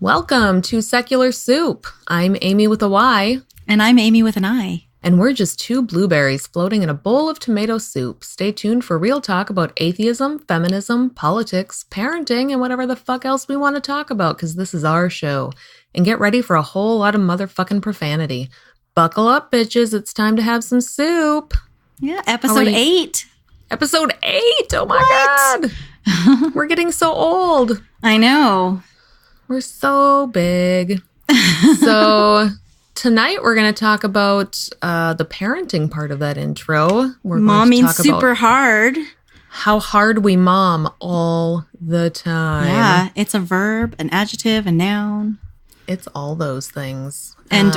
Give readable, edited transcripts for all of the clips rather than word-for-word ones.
Welcome to Secular Soup. I'm Amy with a Y. And I'm Amy with an I. And we're just two blueberries floating in a bowl of tomato soup. Stay tuned for real talk about atheism, feminism, politics, parenting, and whatever the fuck else we want to talk about, because this is our show. And get ready for a whole lot of motherfucking profanity. Buckle up, bitches. It's time to have some soup. Yeah, episode 8. Episode 8. Oh my God. We're getting so old. I know. We're so big. So tonight we're going to talk about the parenting part of that intro. We're Momming going to talk super about hard. how hard we mom all the time. Yeah, it's a verb, an adjective, a noun. It's all those things. And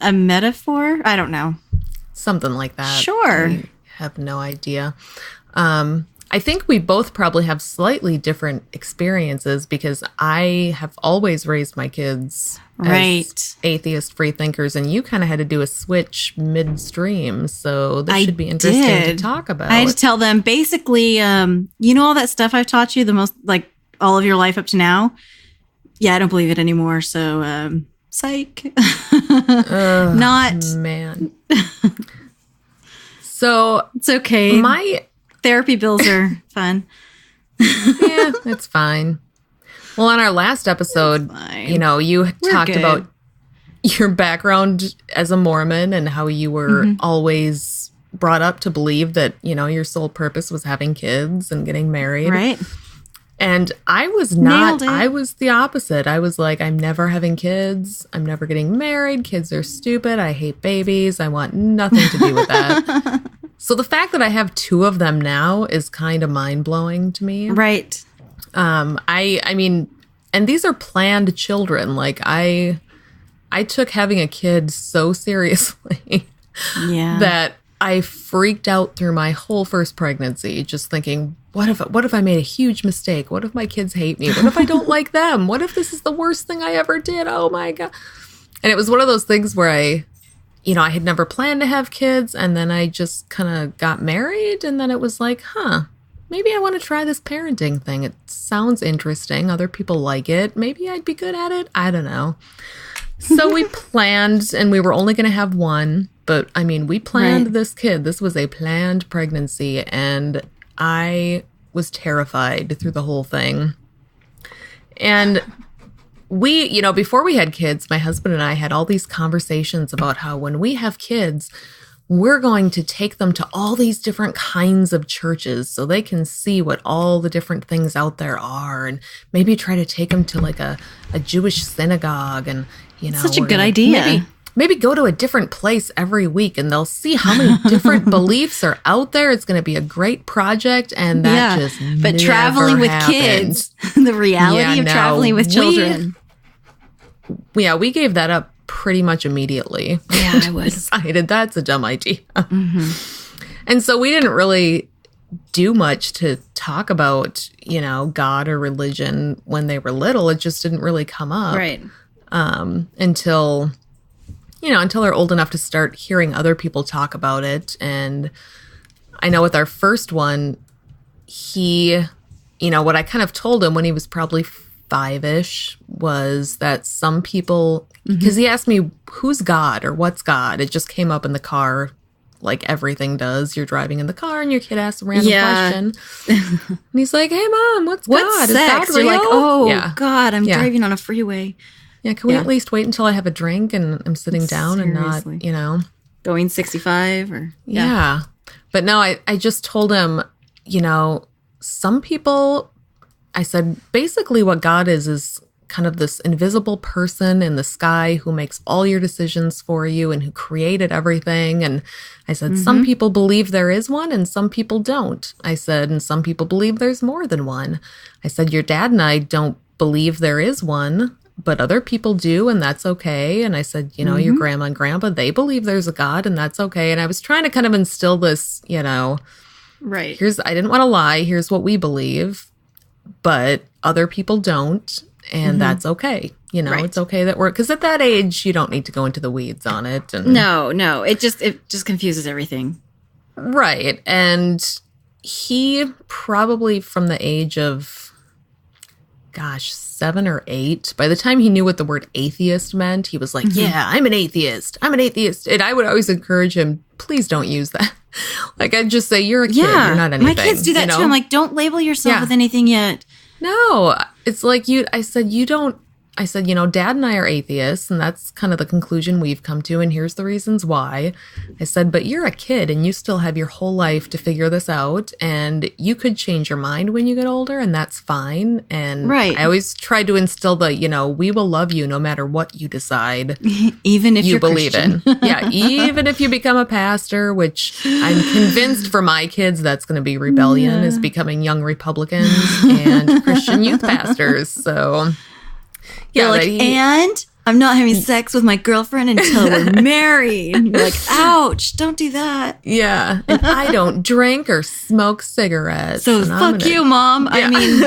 a metaphor? I don't know. Something like that. Sure. I have no idea. I think we both probably have slightly different experiences because I have always raised my kids as atheist free thinkers, and you kind of had to do a switch midstream. So this should be interesting to talk about. I had to tell them basically, you know, all that stuff I've taught you the most, like all of your life up to now. Yeah, I don't believe it anymore. So, psych. Not. Man. So it's okay. My therapy bills are fun. Yeah, it's fine. Well, on our last episode, you know, you talked about your background as a Mormon and how you were always brought up to believe that, you know, your sole purpose was having kids and getting married. Right. And I was not. I was the opposite. I was like, I'm never having kids. I'm never getting married. Kids are stupid. I hate babies. I want nothing to do with that. So the fact that I have 2 of them now is kind of mind-blowing to me. Right. I mean, and these are planned children. Like I took having a kid so seriously that I freaked out through my whole first pregnancy, just thinking, what if I made a huge mistake? What if my kids hate me? What if I don't like them? What if this is the worst thing I ever did? Oh my God. And it was one of those things where I had never planned to have kids, and then I just kind of got married, and then it was like, maybe I want to try this parenting thing. It sounds interesting. Other people like it. Maybe I'd be good at it. I don't know. So we planned, and we were only going to have one, but I mean, we planned this kid. This was a planned pregnancy, and I was terrified through the whole thing. And we, you know, before we had kids, my husband and I had all these conversations about how when we have kids, we're going to take them to all these different kinds of churches so they can see what all the different things out there are, and maybe try to take them to like a Jewish synagogue, and, you know, such a good idea. Maybe go to a different place every week, and they'll see how many different beliefs are out there. It's going to be a great project, and that just but traveling with kids, the reality of traveling with children. We gave that up pretty much immediately. Yeah, I would. Decided that's a dumb idea. And so we didn't really do much to talk about, you know, God or religion when they were little. It just didn't really come up. Right. Until they're old enough to start hearing other people talk about it. And I know with our first one, he, you know, what I kind of told him when he was probably 5-ish was that some people, because he asked me, who's God or what's God? It just came up in the car like everything does. You're driving in the car and your kid asks a random question. And he's like, hey, Mom, what's God? Is sex? God real? You're like, oh, God, I'm driving on a freeway. Yeah, can we at least wait until I have a drink and I'm sitting down and not, you know. Going 65 or... Yeah. But no, I just told him, you know, some people, I said, basically what God is kind of this invisible person in the sky who makes all your decisions for you and who created everything. And I said, some people believe there is one and some people don't. I said, and some people believe there's more than one. I said, your dad and I don't believe there is one, but other people do, and that's okay. And I said, you know, your grandma and grandpa, they believe there's a God, and that's okay. And I was trying to kind of instill this, you know, I didn't want to lie. Here's what we believe, but other people don't, and that's okay. You know, it's okay that because at that age, you don't need to go into the weeds on it. And No, it just confuses everything. Right. And he probably from the age of gosh, 7 or 8. By the time he knew what the word atheist meant, he was like, yeah, I'm an atheist. I'm an atheist. And I would always encourage him, please don't use that. Like, I'd just say, you're a kid. You're not anything. My kids do that too. I'm like, don't label yourself with anything yet. No, it's like I said, Dad and I are atheists, and that's kind of the conclusion we've come to, and here's the reasons why. I said, but you're a kid, and you still have your whole life to figure this out, and you could change your mind when you get older, and that's fine. And I always try to instill we will love you no matter what you decide. Even if you you're believe Christian. in. Yeah, even if you become a pastor, which I'm convinced for my kids that's going to be rebellion, is becoming young Republicans and Christian youth pastors. So... yeah, like, and I'm not having sex with my girlfriend until we're married. And you're like, ouch, don't do that. Yeah, and I don't drink or smoke cigarettes. So fuck you, Mom. Yeah. I mean...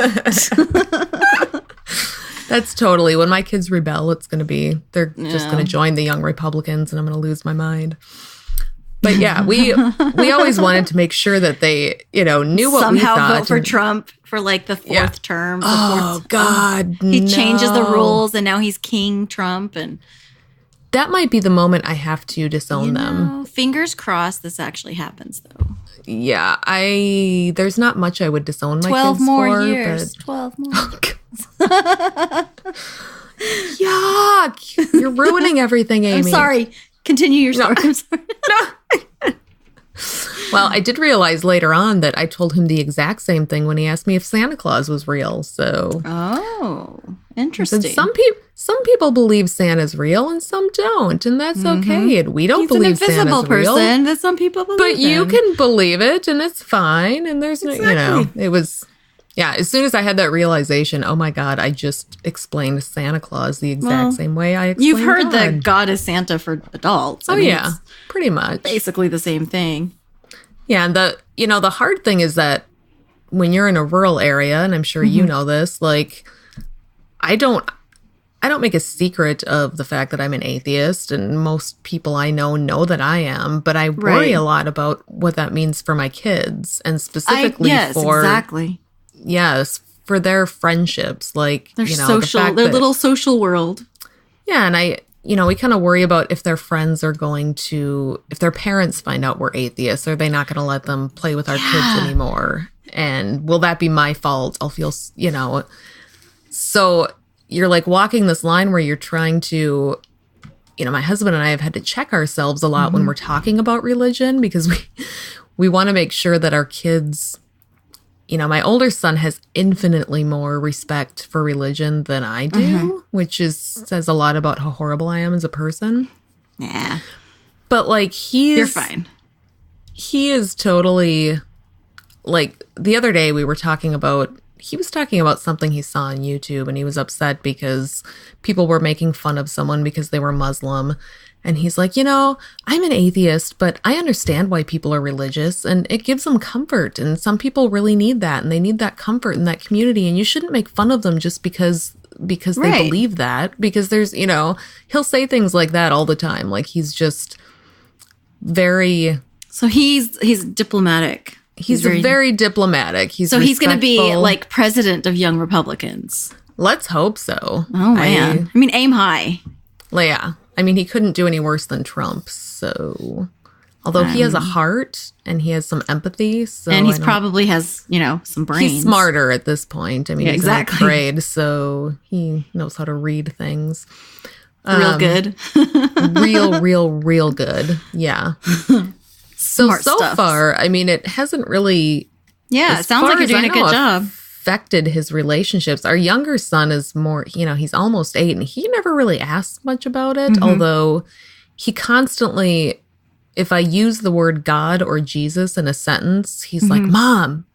That's totally, when my kids rebel, it's going to be, they're just going to join the young Republicans and I'm going to lose my mind. But yeah, we always wanted to make sure that they, knew what we thought. Somehow vote for Trump for like the fourth term. God, he changes the rules and now he's King Trump. And that might be the moment I have to disown them. Fingers crossed this actually happens though. Yeah, there's not much I would disown my kids for. 12 more years. 12 more. Yuck! You're ruining everything, Amy. I'm sorry. Continue your story. I'm sorry. No. Well, I did realize later on that I told him the exact same thing when he asked me if Santa Claus was real. So, interesting. Some people believe Santa's real and some don't, and that's okay. And we don't believe Santa's real. He's an invisible person, but some people believe But you can believe it, and it's fine. And there's no, it was. Yeah, as soon as I had that realization, oh my God, I just explained Santa Claus the exact same way I explained You've heard God. that God is Santa for adults. I mean, pretty much. Basically the same thing. Yeah, and the hard thing is that when you're in a rural area, and I'm sure you know this, like, I don't make a secret of the fact that I'm an atheist, and most people I know that I am, but I worry a lot about what that means for my kids, and specifically exactly. Yes, for their friendships, like, their their little social world. Yeah, and we kind of worry about if their friends are if their parents find out we're atheists, are they not going to let them play with our kids anymore? And will that be my fault? I'll feel, so you're like walking this line where you're trying to, my husband and I have had to check ourselves a lot when we're talking about religion, because we want to make sure that our kids... my older son has infinitely more respect for religion than I do, which says a lot about how horrible I am as a person. Yeah. But you're fine. He is totally, like, the other day he was talking about something he saw on YouTube, and he was upset because people were making fun of someone because they were Muslim. And he's like, I'm an atheist, but I understand why people are religious, and it gives them comfort. And some people really need that, and they need that comfort in that community. And you shouldn't make fun of them just because they believe that. Because there's, he'll say things like that all the time. Like, he's just very... So he's diplomatic. He's very diplomatic. He's going to be like president of Young Republicans. Let's hope so. Oh, man. I mean, aim high. Yeah. I mean, he couldn't do any worse than Trump, so... Although he has a heart, and he has some empathy, so... And he probably has, some brains. He's smarter at this point. I mean, he's in grade, so he knows how to read things. Real good. real good. Yeah. So far, I mean, it hasn't really... Yeah, it sounds like you're doing a good job. Affected his relationships. Our younger son is more, he's almost 8, and he never really asks much about it, although he constantly, if I use the word God or Jesus in a sentence, he's like, Mom,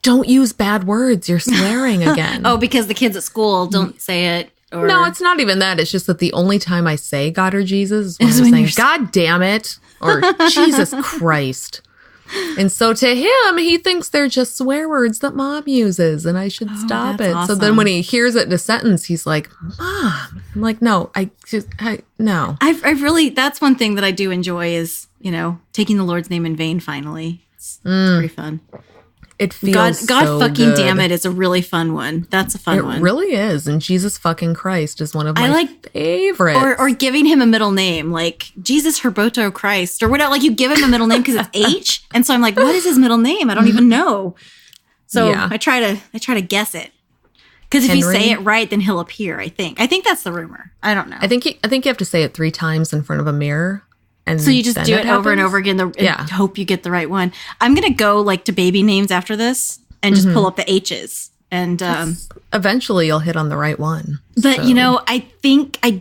don't use bad words. You're swearing again. Oh, because the kids at school don't say it? Or... No, it's not even that. It's just that the only time I say God or Jesus is when I'm saying, God damn it, or Jesus Christ. And so to him, he thinks they're just swear words that Mom uses, and I should stop it. Awesome. So then when he hears it in a sentence, he's like, Mom. I'm like, no, no. I've really, that's one thing that I do enjoy is, taking the Lord's name in vain finally. It's pretty fun. It feels God so fucking good. damn it is a really fun one. That's a fun one. It really is. And Jesus fucking Christ is one of my favorites. Or giving him a middle name, like Jesus Herboto Christ or whatever. Like you give him a middle name because it's H. And so I'm like, what is his middle name? I don't even know. So I try to guess it. Because if you say it right, then he'll appear, I think. I think that's the rumor. I don't know. I think you have to say it 3 times in front of a mirror. And so you just do it over and over again and hope you get the right one. I'm going to go like to baby names after this and just pull up the H's. And eventually you'll hit on the right one. But, you know, I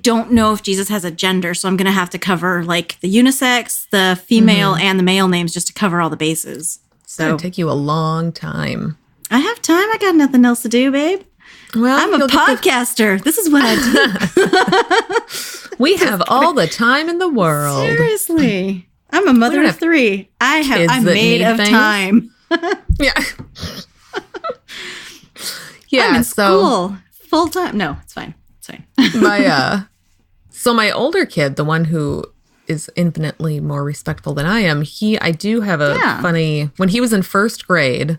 don't know if Jesus has a gender. So I'm going to have to cover like the unisex, the female, and the male names just to cover all the bases. It's going to take you a long time. I have time. I got nothing else to do, babe. Well, I'm a podcaster. This is what I do. We have all the time in the world. Seriously. I'm a mother of 3. I'm made of time. Yeah. Yeah. I'm in school full time. No, it's fine. It's fine. So my older kid, the one who is infinitely more respectful than I am, I do have a funny, when he was in 1st grade,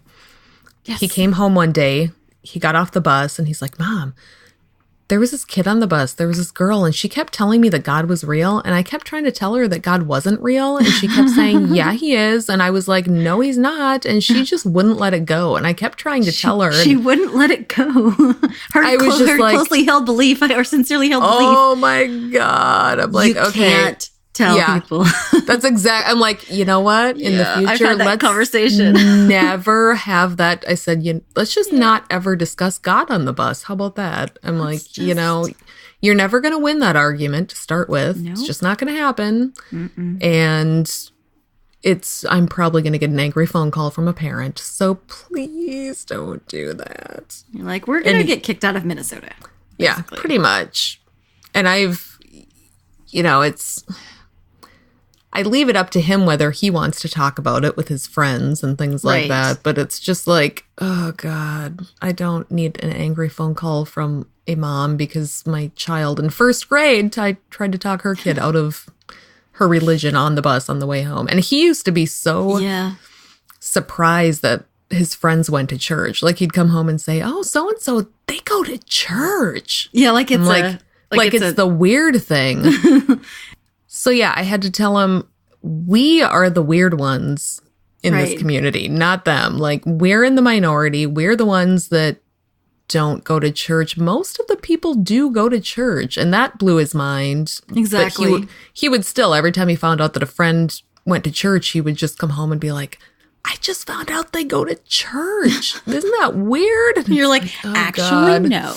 he came home one day. He got off the bus and he's like, Mom, there was this kid on the bus. There was this girl and she kept telling me that God was real. And I kept trying to tell her that God wasn't real. And she kept saying, yeah, he is. And I was like, no, he's not. And she just wouldn't let it go. And I kept trying to tell her. She wouldn't let it go. Her closely held belief or sincerely held belief. Oh my God. I'm like, okay. Can't tell people. That's exact. I'm like, you know what? In the future, I've had that conversation. Never have that. I said, let's just not ever discuss God on the bus. How about that? I'm you know, you're never going to win that argument to start with. Nope. It's just not going to happen. Mm-mm. And I'm probably going to get an angry phone call from a parent. So please don't do that. You're like, we're going to get kicked out of Minnesota. Basically. Yeah, pretty much. And you know, I leave it up to him whether he wants to talk about it with his friends and things like that. But it's just like, oh, God, I don't need an angry phone call from a mom because my child in 1st grade, I tried to talk her kid out of her religion on the bus on the way home. And he used to be so surprised that his friends went to church. Like he'd come home and say, oh, so-and-so, they go to church. Yeah, like it's it's the weird thing. So yeah, I had to tell him we are the weird ones in this community, not them. Like we're in the minority. We're the ones that don't go to church. Most of the people do go to church, and that blew his mind. Exactly. But he would still, every time he found out that a friend went to church, he would just come home and be like, I just found out they go to church. Isn't that weird? And you're like, actually, no.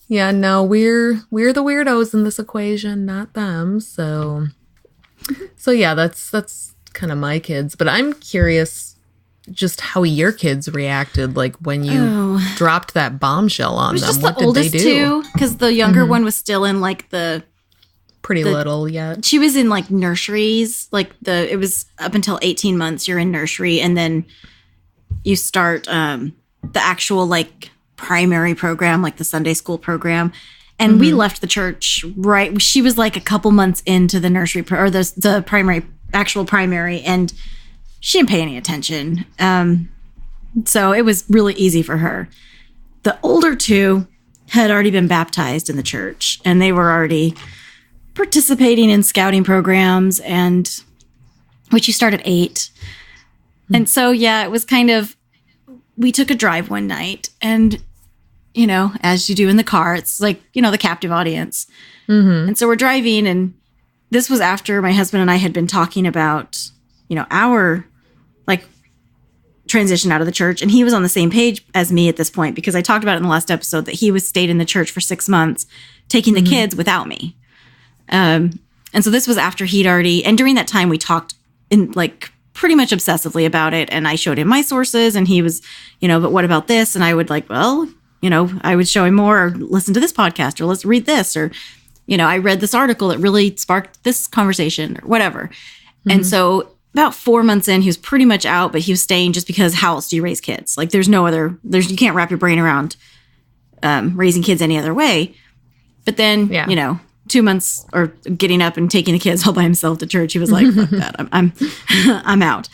Yeah, no, we're the weirdos in this equation, not them. So yeah, that's kind of my kids. But I'm curious just how your kids reacted, like when you dropped that bombshell on them. What did they do? Because the younger one was still in like the pretty little yet. She was in like nurseries. Like it was up until 18 months. You're in nursery, and then you start the actual like primary program, like the Sunday school program. And we left the church she was like a couple months into the nursery or the actual primary, and she didn't pay any attention. So it was really easy for her. The older 2 had already been baptized in the church, and they were already participating in scouting programs, and which you start at 8. And so, yeah, it was kind of, we took a drive one night, and you know, as you do in the car, it's like, you know, the captive audience. And so we're driving, and this was after my husband and I had been talking about, you know, our like transition out of the church. And he was on the same page as me at this point, because I talked about it in the last episode that he stayed in the church for 6 months, taking the kids without me. And so this was after he'd already, and during that time we talked in like pretty much obsessively about it. And I showed him my sources, and he was, you know, but what about this? And I would like, well, you know, I would show him more, or listen to this podcast, or let's read this, or, you know, I read this article that really sparked this conversation, or whatever. And so about 4 months in, he was pretty much out, but he was staying just because how else do you raise kids? Like you can't wrap your brain around raising kids any other way. But then, you know, 2 months or getting up and taking the kids all by himself to church, he was like, fuck that, I'm out.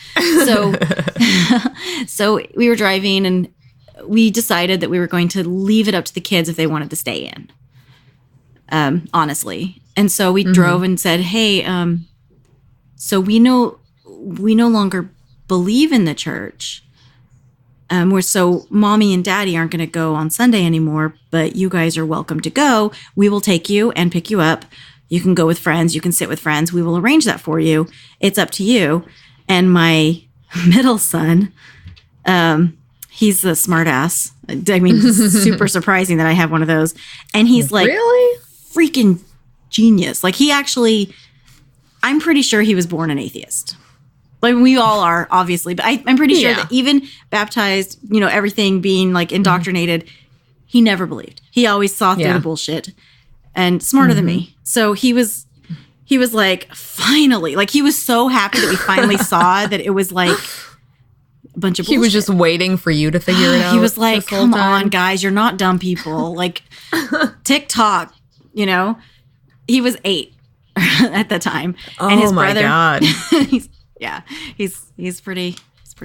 So we were driving and we decided that we were going to leave it up to the kids if they wanted to stay in, honestly. And so we drove and said, hey, so we no longer believe in the church. So mommy and daddy aren't going to go on Sunday anymore, but you guys are welcome to go. We will take you and pick you up. You can go with friends. You can sit with friends. We will arrange that for you. It's up to you. And my middle son, he's a smart ass. I mean, super surprising that I have one of those. And he's like, really? Freaking genius. Like I'm pretty sure he was born an atheist. Like we all are, obviously, but I'm pretty sure that even baptized, everything being like indoctrinated, he never believed. He always saw through the bullshit and smarter than me. So he was like, finally, like he was so happy that we finally saw that it was like a bunch of bullshit. He was just waiting for you to figure it out. He was like, come on, guys, you're not dumb people. Like TikTok, he was 8 at the time. And his brother, God. He's pretty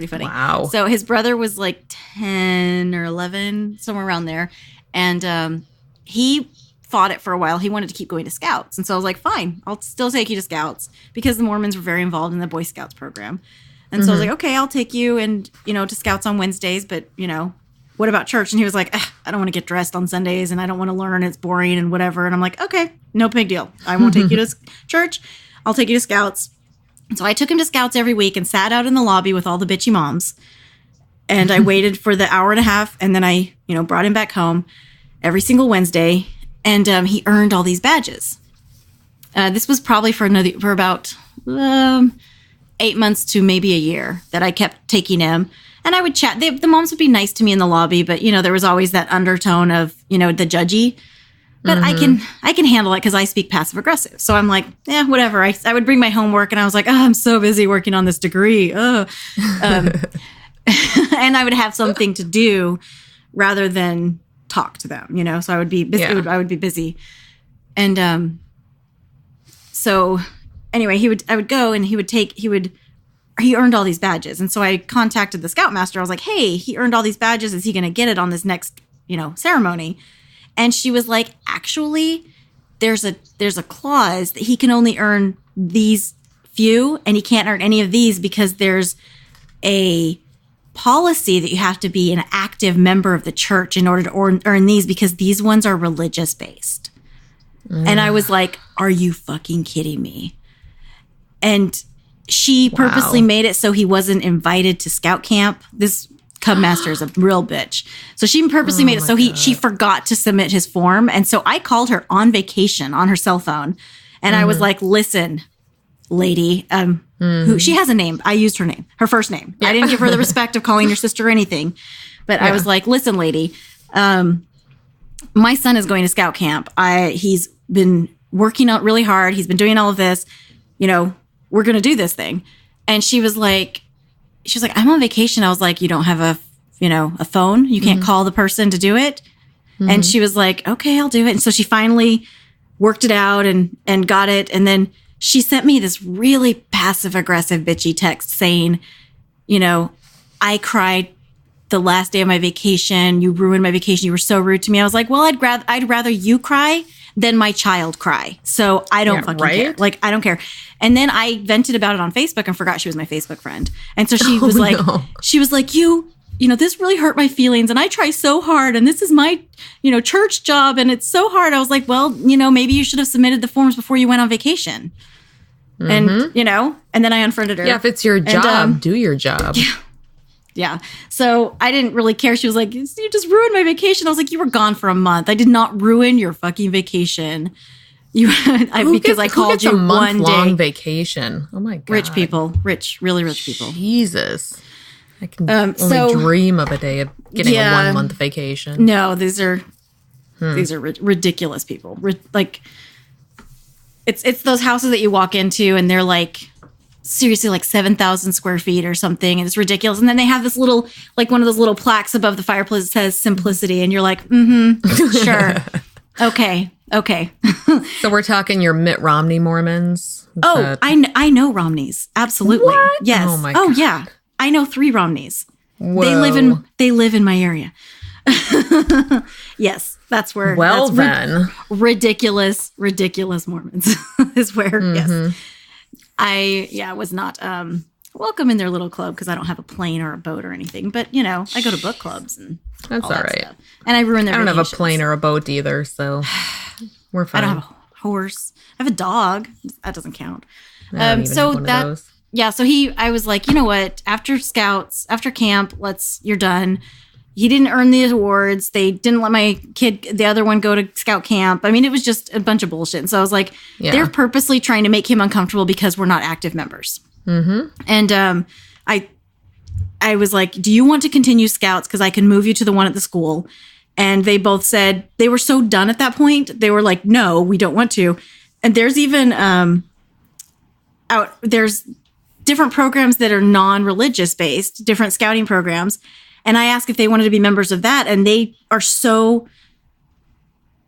funny. Wow. So his brother was like 10 or 11, somewhere around there. And he fought it for a while. He wanted to keep going to Scouts. And so I was like, fine, I'll still take you to Scouts because the Mormons were very involved in the Boy Scouts program. And so I was like, okay, I'll take you and, to Scouts on Wednesdays. But, what about church? And he was like, I don't want to get dressed on Sundays and I don't want to learn. It's boring and whatever. And I'm like, okay, no big deal. I won't take you to church. I'll take you to Scouts. And so I took him to Scouts every week and sat out in the lobby with all the bitchy moms. And I waited for the hour and a half. And then I, brought him back home every single Wednesday. And he earned all these badges. This was probably for about 8 months to maybe a year that I kept taking him. And I would chat. The moms would be nice to me in the lobby. But, there was always that undertone of, the judgy. But I can handle it because I speak passive aggressive. So I'm like, whatever. I would bring my homework and I was like, I'm so busy working on this degree. And I would have something to do rather than talk to them, So I would be busy. Yeah. I would be busy. And so anyway, I would go and he earned all these badges. And so I contacted the Scoutmaster. I was like, hey, he earned all these badges. Is he going to get it on this next, ceremony? And she was like, actually, there's a clause that he can only earn these few and he can't earn any of these because there's a policy that you have to be an active member of the church in order to earn these because these ones are religious based. And I was like, are you fucking kidding me? And she purposely made it so he wasn't invited to scout camp. This Cub Master is a real bitch. So she purposely made it so she forgot to submit his form. And so I called her on vacation on her cell phone. And I was like, listen, lady, who she has a name. I used her name, her first name. I didn't give her the respect of calling her sister or anything. But I was like, listen, lady, my son is going to scout camp. He's been working out really hard. He's been doing all of this. We're going to do this thing. And she was like, I'm on vacation. I was like, you don't have a phone? You can't call the person to do it? And she was like, okay, I'll do it. And so she finally worked it out and got it. And then she sent me this really passive aggressive bitchy text saying, I cried the last day of my vacation. You ruined my vacation. You were so rude to me. I was like, well, I'd rather you cry than my child cry. So I don't fucking care. Like, I don't care. And then I vented about it on Facebook and forgot she was my Facebook friend. And so she was like, this really hurt my feelings. And I try so hard. And this is my, church job. And it's so hard. I was like, well, maybe you should have submitted the forms before you went on vacation. And, and then I unfriended her. Yeah, if it's your job, do your job. Yeah. So I didn't really care. She was like, you just ruined my vacation. I was like, you were gone for a month. I did not ruin your fucking vacation. Because I called you one day. Long vacation. Oh my God. Rich people. Really rich people. Jesus. I can only dream of a day of getting a 1 month vacation. No, these are ridiculous people. Like, it's those houses that you walk into and they're like, seriously, like 7,000 square feet or something. And it's ridiculous. And then they have this little, like one of those little plaques above the fireplace that says simplicity. And you're like, sure. Okay. Okay. So we're talking your Mitt Romney Mormons? I know Romneys. Absolutely. What? Yes. Oh my God. Yeah. I know 3 Romneys. Whoa. They live in my area. Yes, that's where. Well, that's then. ridiculous Mormons is where. Mm-hmm. Yes, I was not welcome in their little club because I don't have a plane or a boat or anything. But I go to book clubs and that's all right. Stuff. And I ruin their. I don't have a plane or a boat either, so we're fine. I don't have a horse. I have a dog. That doesn't count. I don't even have one of those. Yeah, so I was like, you know what? After Scouts, after camp, you're done. He didn't earn the awards. They didn't let my kid, the other one, go to Scout camp. I mean, it was just a bunch of bullshit. And so I was like, They're purposely trying to make him uncomfortable because we're not active members. Mm-hmm. And I was like, do you want to continue Scouts? Because I can move you to the one at the school. And they both said they were so done at that point. They were like, no, we don't want to. And there's even there's different programs that are non-religious based, different scouting programs. And I asked if they wanted to be members of that. And they are so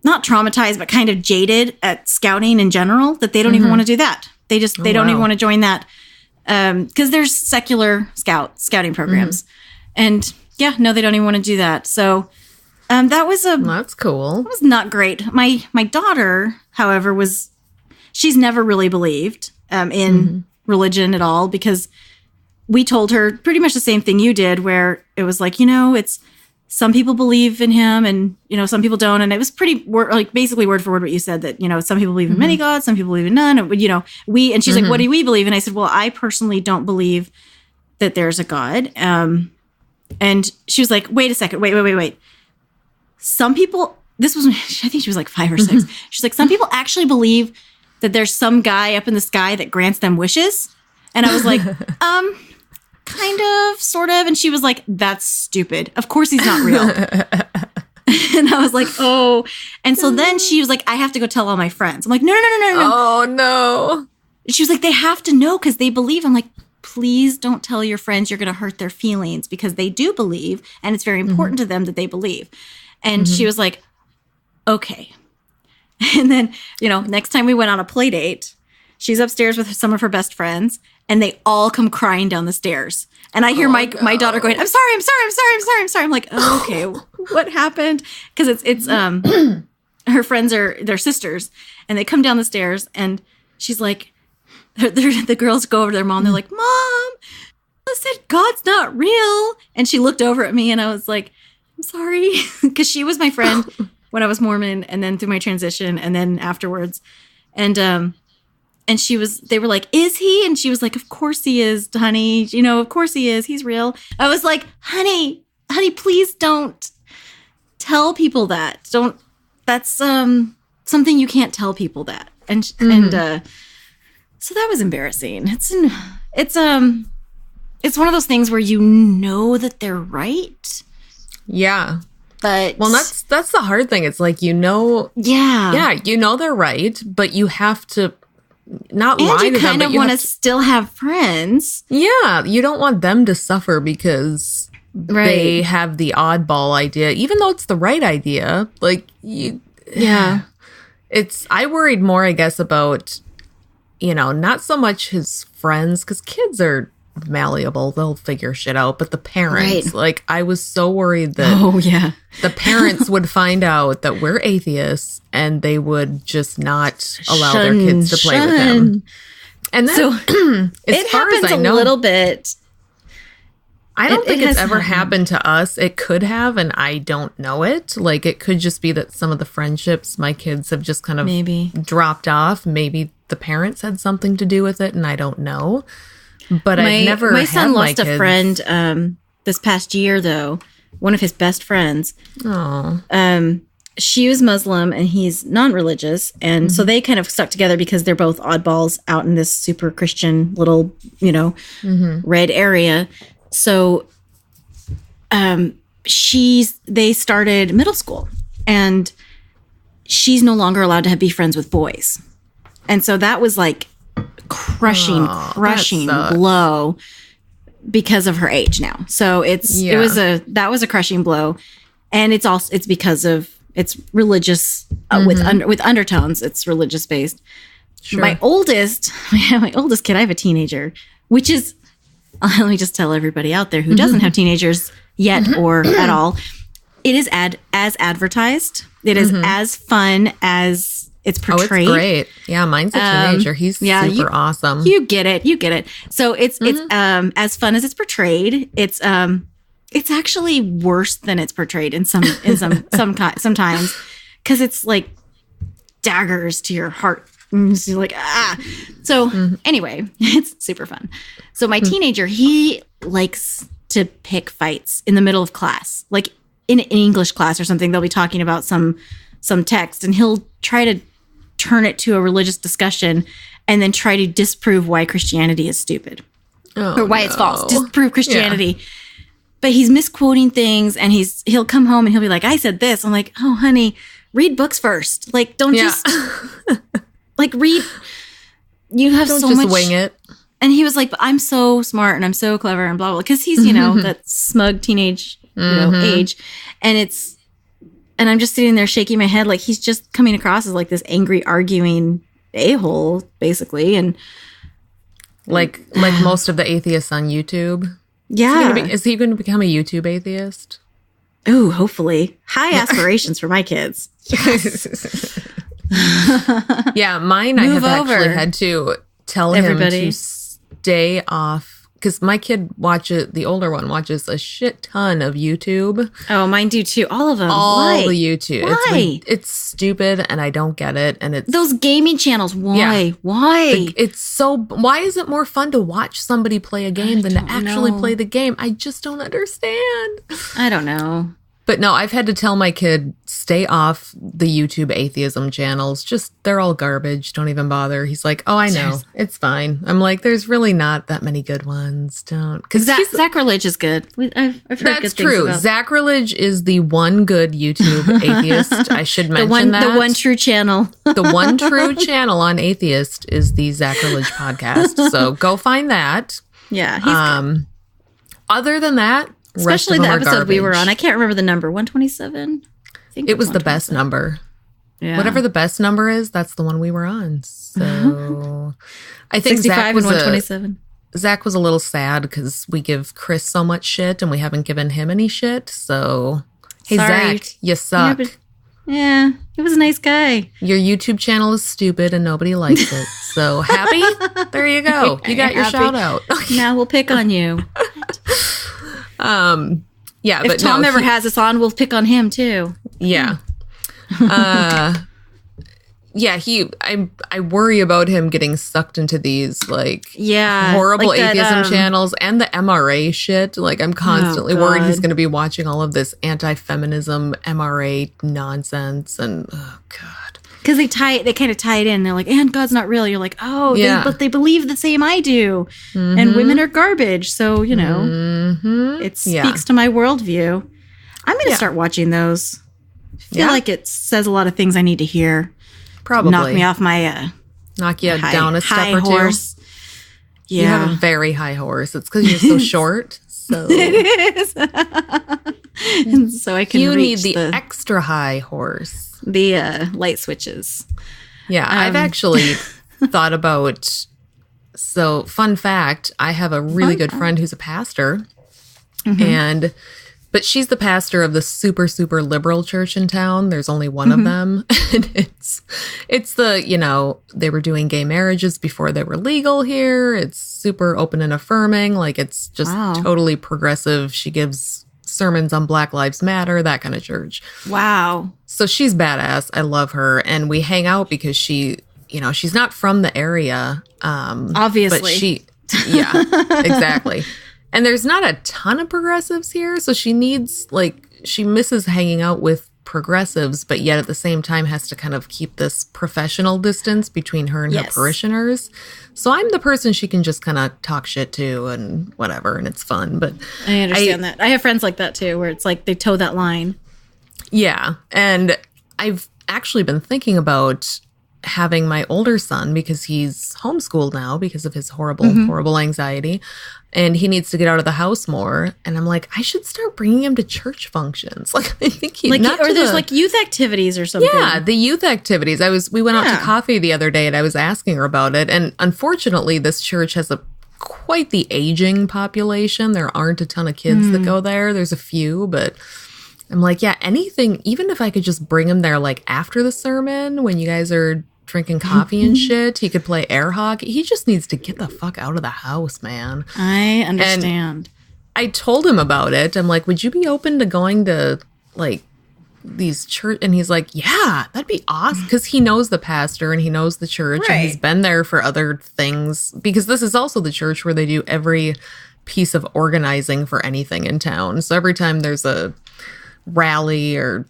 not traumatized, but kind of jaded at scouting in general that they don't even want to do that. They don't even want to join that. Because there's secular scouting programs. And no, they don't even want to do that. So that's cool. That was not great. My daughter, however, she's never really believed in religion at all, because we told her pretty much the same thing you did, where it was like, it's some people believe in him and, some people don't. And it was basically word for word what you said, that, some people believe in many gods, some people believe in none. And she's like, what do we believe? And I said, well, I personally don't believe that there's a God. And she was like, wait a second, wait. Some people, I think she was like 5 or 6. She's like, some people actually believe that there's some guy up in the sky that grants them wishes. And I was like, kind of, sort of. And she was like, that's stupid. Of course he's not real. And I was like, oh. And so then she was like, I have to go tell all my friends. I'm like, no. Oh, no. She was like, they have to know because they believe. I'm like, please don't tell your friends you're going to hurt their feelings, because they do believe. And it's very important to them that they believe. And she was like, okay. And then, next time we went on a play date, she's upstairs with some of her best friends, and they all come crying down the stairs. And I hear my daughter going, I'm sorry. I'm like, oh, okay, what happened? Because it's her friends they're sisters, and they come down the stairs, and she's like, the girls go over to their mom. They're like, Mom, I said God's not real. And she looked over at me, and I was like, I'm sorry. Because she was my friend when I was Mormon, and then through my transition, and then afterwards. And they were like, is he? And she was like, of course he is, honey. Of course he is. He's real. I was like, honey, please don't tell people that. That's something you can't tell people that. And so that was embarrassing. It's one of those things where that they're right. Yeah. But that's the hard thing. It's like, they're right, but you have to not lie to them. And you kind of want to still have friends. Yeah, you don't want them to suffer because they have the oddball idea, even though it's the right idea. Like, I worried more, I guess, about, not so much his friends, because kids are malleable, they'll figure shit out, but the parents, like, I was so worried that the parents would find out that we're atheists and they would just not allow their kids to play with him. And then, so it happens a little bit. I don't think it's ever happened to us. It could have, and I don't know it. Like, it could just be that some of the friendships my kids have just kind of dropped off. Maybe the parents had something to do with it, and I don't know. But I've never. My son lost a friend this past year, though. One of his best friends. Oh. She was Muslim and he's non-religious, and so they kind of stuck together because they're both oddballs out in this super Christian little, red area. So, they started middle school, and she's no longer allowed to be friends with boys, and so that was like crushing blow because of her age now. So that was a crushing blow, and it's because of It's religious with undertones. It's religious based. Sure. My oldest kid, I have a teenager, which is, let me just tell everybody out there who doesn't have teenagers yet or at all, it is as advertised. It is as fun as it's portrayed. Oh, it's great. Yeah, mine's a teenager. He's super awesome. You get it. So it's as fun as it's portrayed. It's actually worse than it's portrayed in sometimes, because it's like daggers to your heart. And so you're like, ah. So anyway, it's super fun. So my teenager, he likes to pick fights in the middle of class, like in an English class or something. They'll be talking about some text, and he'll try to turn it to a religious discussion and then try to disprove why Christianity is stupid or why it's false. Disprove Christianity. Yeah. But he's misquoting things, and he'll come home and he'll be like, I said this. I'm like, oh, honey, read books first. Like, don't just like read. You have don't so just much. Wing it. And he was like, but I'm so smart and I'm so clever and blah, blah, because he's, that smug teenage age. And I'm just sitting there shaking my head like he's just coming across as like this angry, arguing a-hole, basically. And like most of the atheists on YouTube. Yeah. Is he going to become a YouTube atheist? Oh, hopefully. High aspirations for my kids. Yes. Yeah, mine actually had to tell him to stay off, because my kid the older one watches a shit ton of YouTube. Oh, mine do too. All of them. All the YouTube. Why? It's stupid, and I don't get it. And it's those gaming channels. Why? Yeah. Why? Why is it more fun to watch somebody play a game than to actually play the game? I just don't understand. I don't know. But no, I've had to tell my kid, stay off the YouTube atheism channels. They're all garbage. Don't even bother. He's like, oh, I know. It's fine. I'm like, there's really not that many good ones. Don't. Because Sacrilege is good. I've heard that's good true. Sacrilege is the one good YouTube atheist. I should mention that. The one true channel. The one true channel on Atheist is the Sacrilege podcast. So go find that. Yeah. Other than that, especially the episode we were on. I can't remember the number. 127? I think it was the best number. Yeah. Whatever the best number is, that's the one we were on. So I think 65 and 127. Zach was a little sad because we give Chris so much shit and we haven't given him any shit. So, hey, sorry. Zach, you suck. Yeah, he was a nice guy. Your YouTube channel is stupid and nobody likes it. So happy? There you go. You got your shout out. Now we'll pick on you. Yeah, if Tom ever has us on, we'll pick on him too. Yeah. Yeah, I worry about him getting sucked into these horrible atheism channels and the MRA shit. Like, I'm constantly worried he's going to be watching all of this anti-feminism MRA nonsense, and oh god. Because they kind of tie it in. They're like, and God's not real. You're like, oh, yeah. But they believe the same I do. Mm-hmm. And women are garbage. So, it speaks to my worldview. I'm going to start watching those. I feel like it says a lot of things I need to hear. Probably. Knock me off my... knock you down a step or two. Horse. Yeah. You have a very high horse. It's because you're so short. So it is. And so I can need the extra high horse. The light switches. Yeah, I've actually thought about... So, fun fact, I have a really good friend who's a pastor. Mm-hmm. But she's the pastor of the super, super liberal church in town. There's only one of them. And it's the, they were doing gay marriages before they were legal here. It's super open and affirming. Like, it's just totally progressive. She gives sermons on Black Lives Matter, that kind of church. Wow. So she's badass. I love her. And we hang out because she's not from the area. Obviously. But yeah, exactly. And there's not a ton of progressives here. So she misses hanging out with progressives, but yet at the same time has to kind of keep this professional distance between her and her parishioners. So I'm the person she can just kind of talk shit to and whatever, and it's fun. But I understand that. I have friends like that too, where it's like they toe that line. Yeah. And I've actually been thinking about having my older son, because he's homeschooled now because of his horrible anxiety, and he needs to get out of the house more. And I'm like, I should start bringing him to church functions. Like, I think he there's like youth activities or something. Yeah, the youth activities. We went out to coffee the other day, and I was asking her about it. And unfortunately, this church has quite the aging population. There aren't a ton of kids that go there. There's a few, but I'm like, yeah, anything, even if I could just bring him there like after the sermon when you guys are drinking coffee and shit, he could play air hockey. He just needs to get the fuck out of the house, man. I understand. And I told him about it. I'm like, would you be open to going to like these church? And he's like, yeah, that'd be awesome. Because he knows the pastor and he knows the church and he's been there for other things. Because this is also the church where they do every piece of organizing for anything in town. So every time there's a rally or,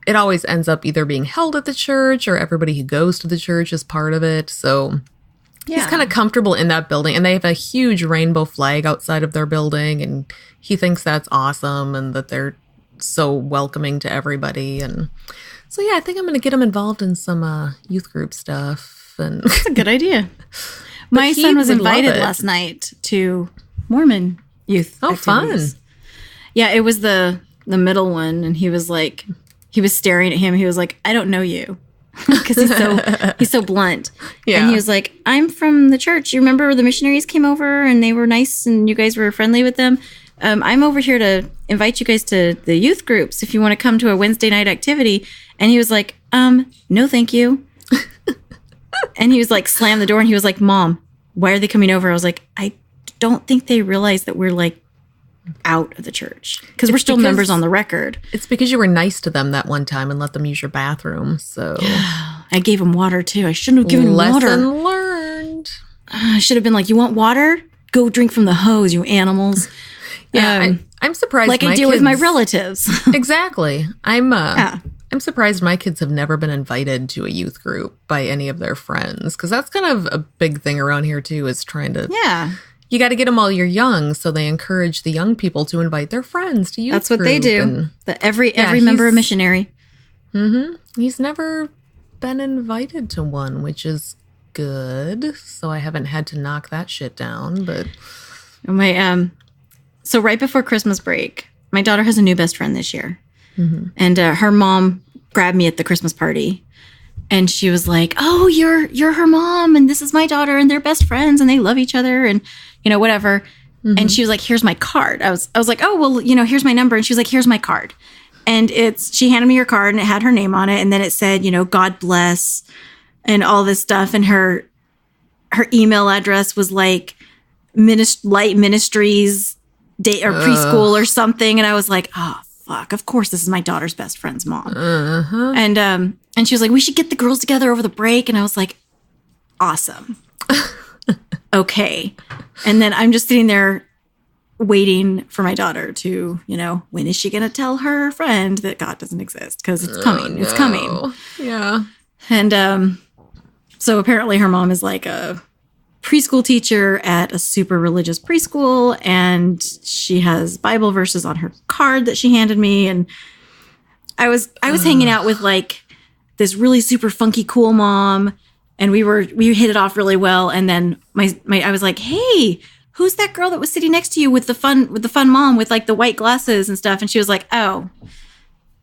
it always ends up either being held at the church or everybody who goes to the church is part of it. So he's kind of comfortable in that building. And they have a huge rainbow flag outside of their building. And he thinks that's awesome and that they're so welcoming to everybody. And so, yeah, I think I'm going to get him involved in some youth group stuff. And that's a good idea. My son was invited last night to Mormon youth activities. Fun. Yeah, it was the middle one. And he was like, he was staring at him. He was like, I don't know you. Because he's so blunt. Yeah. And he was like, I'm from the church. You remember the missionaries came over and they were nice and you guys were friendly with them? I'm over here to invite you guys to the youth groups if you want to come to a Wednesday night activity. And he was like, no, thank you. And he was like, slammed the door and he was like, Mom, why are they coming over? I was like, I don't think they realize that we're like out of the church because we're still members on the record. It's because you were nice to them that one time and let them use your bathroom. So I gave him water too. I shouldn't have given water. Lesson learned. I should have been like, you want water? Go drink from the hose, you animals. Yeah, I'm surprised. Like I do with my relatives. Exactly. I'm surprised my kids have never been invited to a youth group by any of their friends because that's kind of a big thing around here too. Is trying to You got to get them while you're young, so they encourage the young people to invite their friends to youth That's what group. They do. Every member a missionary. Mm-hmm. He's never been invited to one, which is good. So I haven't had to knock that shit down. But so right before Christmas break, my daughter has a new best friend this year, and her mom grabbed me at the Christmas party. And she was like, oh, you're her mom, and this is my daughter, and they're best friends, and they love each other, and, whatever. Mm-hmm. And she was like, here's my card. I was like, oh, well, here's my number. And she was like, here's my card. And she handed me her card, and it had her name on it. And then it said, God bless, and all this stuff. And her email address was like Light Ministries day or preschool or something. And I was like, oh, fuck, of course this is my daughter's best friend's mom. Uh-huh. And she was like, we should get the girls together over the break. And I was like, awesome. Okay. And then I'm just sitting there waiting for my daughter to, when is she going to tell her friend that God doesn't exist? Because it's coming. No. It's coming. Yeah. And so apparently her mom is like a preschool teacher at a super religious preschool, and she has Bible verses on her card that she handed me. And I was hanging out with like this really super funky cool mom, and we hit it off really well. And then I was like, hey, who's that girl that was sitting next to you with the fun mom with like the white glasses and stuff? And she was like, oh,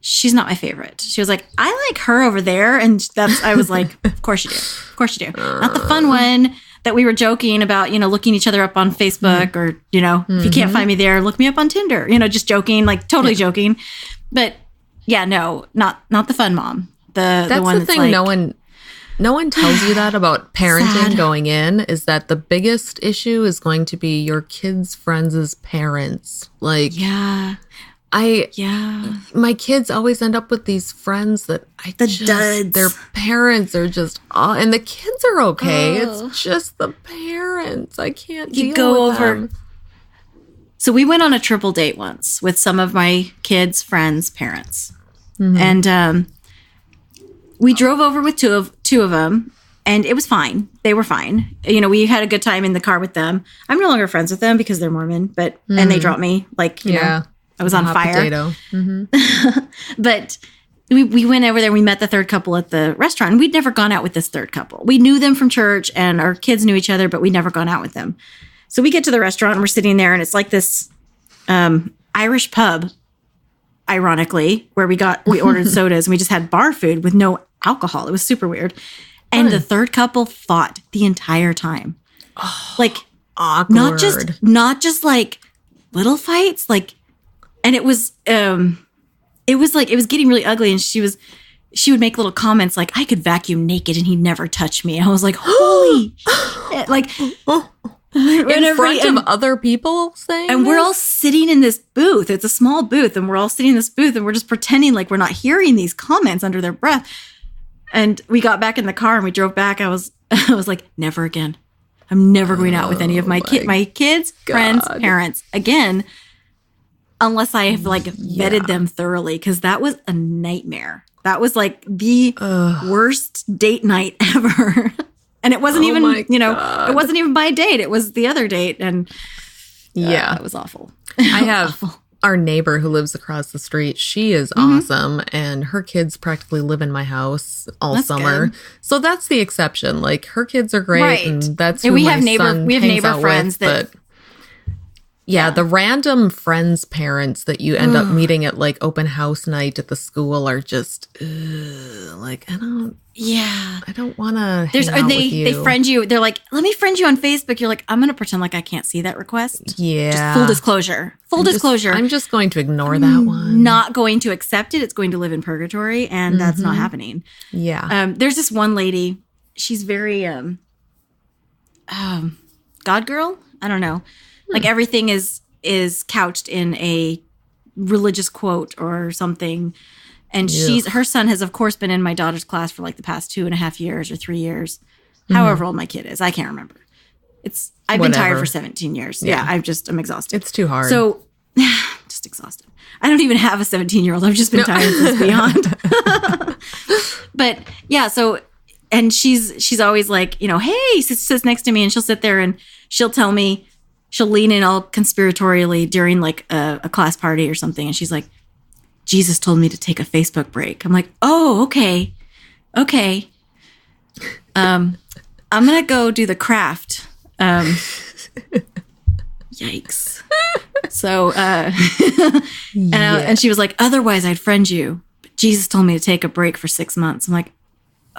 she's not my favorite. She was like, I like her over there. And I was like, of course you do. Of course you do. Not the fun one that we were joking about, looking each other up on Facebook or, if you can't find me there, look me up on Tinder, just joking, like totally joking. But yeah, no, not the fun mom. That's the one that's thing. Like, no one tells you that about parenting going in, is that the biggest issue is going to be your kids' friends' parents. Like, my kids always end up with these friends that duds. Their parents are just, and the kids are okay. Oh. It's just the parents. I can't deal with them. So we went on a triple date once with some of my kids' friends' parents. Mm-hmm. And we drove over with two of them, and it was fine. They were fine. We had a good time in the car with them. I'm no longer friends with them because they're Mormon, but and they dropped me. Like, I was on fire. Potato. Mm-hmm. But we went over there. We met the third couple at the restaurant. And we'd never gone out with this third couple. We knew them from church, and our kids knew each other, but we'd never gone out with them. So we get to the restaurant, and we're sitting there, and it's like this Irish pub, ironically, where we ordered sodas, and we just had bar food with no alcohol. It was super weird. And the third couple fought the entire time. Oh, like awkward. Not just like little fights, like, and it was like, it was getting really ugly. And she would make little comments like, I could vacuum naked and he'd never touch me. I was like, holy shit. Like, in front of other people saying and we're all sitting in this booth. It's a small booth, and we're all sitting in this booth, and we're just pretending like we're not hearing these comments under their breath. And we got back in the car and we drove back. I was like, never again. I'm never going out with any of my kids, friends, parents again, unless I have like vetted them thoroughly, because that was a nightmare. That was like the worst date night ever. And it wasn't even, it wasn't even my date. It was the other date. And it was awful. I have our neighbor who lives across the street. She is awesome. And her kids practically live in my house all summer. Good. So that's the exception. Like, her kids are great. Right. And that's who my son hangs out with, but the random friends' parents that you end up meeting at like open house night at the school are just like, I don't want to hang out with you. They friend you. They're like, let me friend you on Facebook. You're like, I'm going to pretend like I can't see that request. Yeah. Just full disclosure. I'm just going to ignore that one. Not going to accept it. It's going to live in purgatory, and that's not happening. Yeah. There's this one lady. She's very God girl. I don't know. Like, everything is couched in a religious quote or something. And her son has, of course, been in my daughter's class for like the past 2.5 years or 3 years. However old my kid is. I can't remember. I've been tired for 17 years. Yeah, I'm exhausted. It's too hard. So, just exhausted. I don't even have a 17-year-old. I've just been tired since beyond. But yeah, so, and she's always like, hey, sits next to me, and she'll sit there and she'll tell me, she'll lean in all conspiratorially during like a class party or something. And she's like, Jesus told me to take a Facebook break. I'm like, oh, okay. I'm going to go do the craft. Yikes. So, and she was like, otherwise I'd friend you. But Jesus told me to take a break for 6 months. I'm like,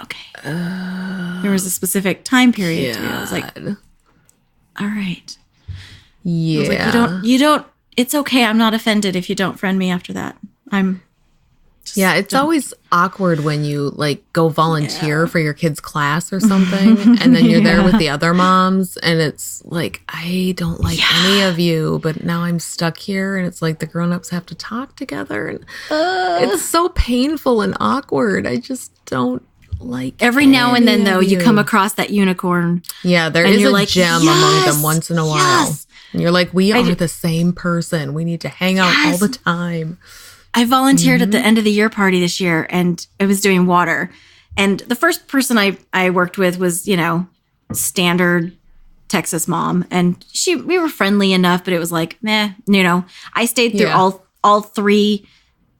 okay. There was a specific time period too. I was like, all right. Yeah. I was like, you don't, it's okay. I'm not offended if you don't friend me after that. It's always awkward when you like go volunteer for your kid's class or something, and then you're there with the other moms, and it's like, I don't like any of you, but now I'm stuck here, and it's like the grown-ups have to talk together, and it's so painful and awkward. I just don't like every now and then, though, you come across that unicorn. Yeah, there is a gem among them once in a while. And you're like, we are the same person. We need to hang out all the time. I volunteered at the end of the year party this year, and I was doing water. And the first person I worked with was, standard Texas mom. And we were friendly enough, but it was like, meh, I stayed through all 3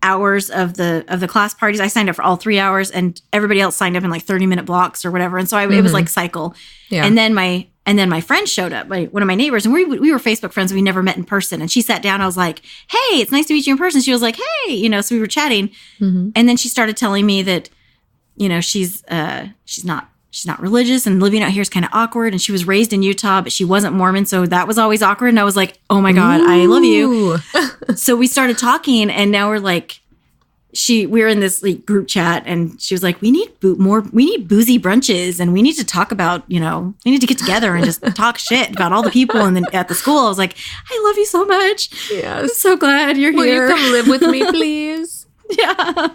hours of the class parties. I signed up for all 3 hours, and everybody else signed up in like 30-minute blocks or whatever. And so it was like cycle. Yeah. And then my friend showed up, one of my neighbors, and we were Facebook friends. And we never met in person. And she sat down. I was like, hey, it's nice to meet you in person. She was like, hey, so we were chatting. And then she started telling me that, she's not religious, and living out here is kind of awkward. And she was raised in Utah, but she wasn't Mormon. So that was always awkward. And I was like, oh my God, I love you. So we started talking, and now we're like, we're in this like group chat, and she was like, we need boozy brunches, and we need to talk about, we need to get together and just talk shit about all the people. And then at the school, I was like, I love you so much. Yes. I'm so glad you're Will here. You come live with me, please? Yeah.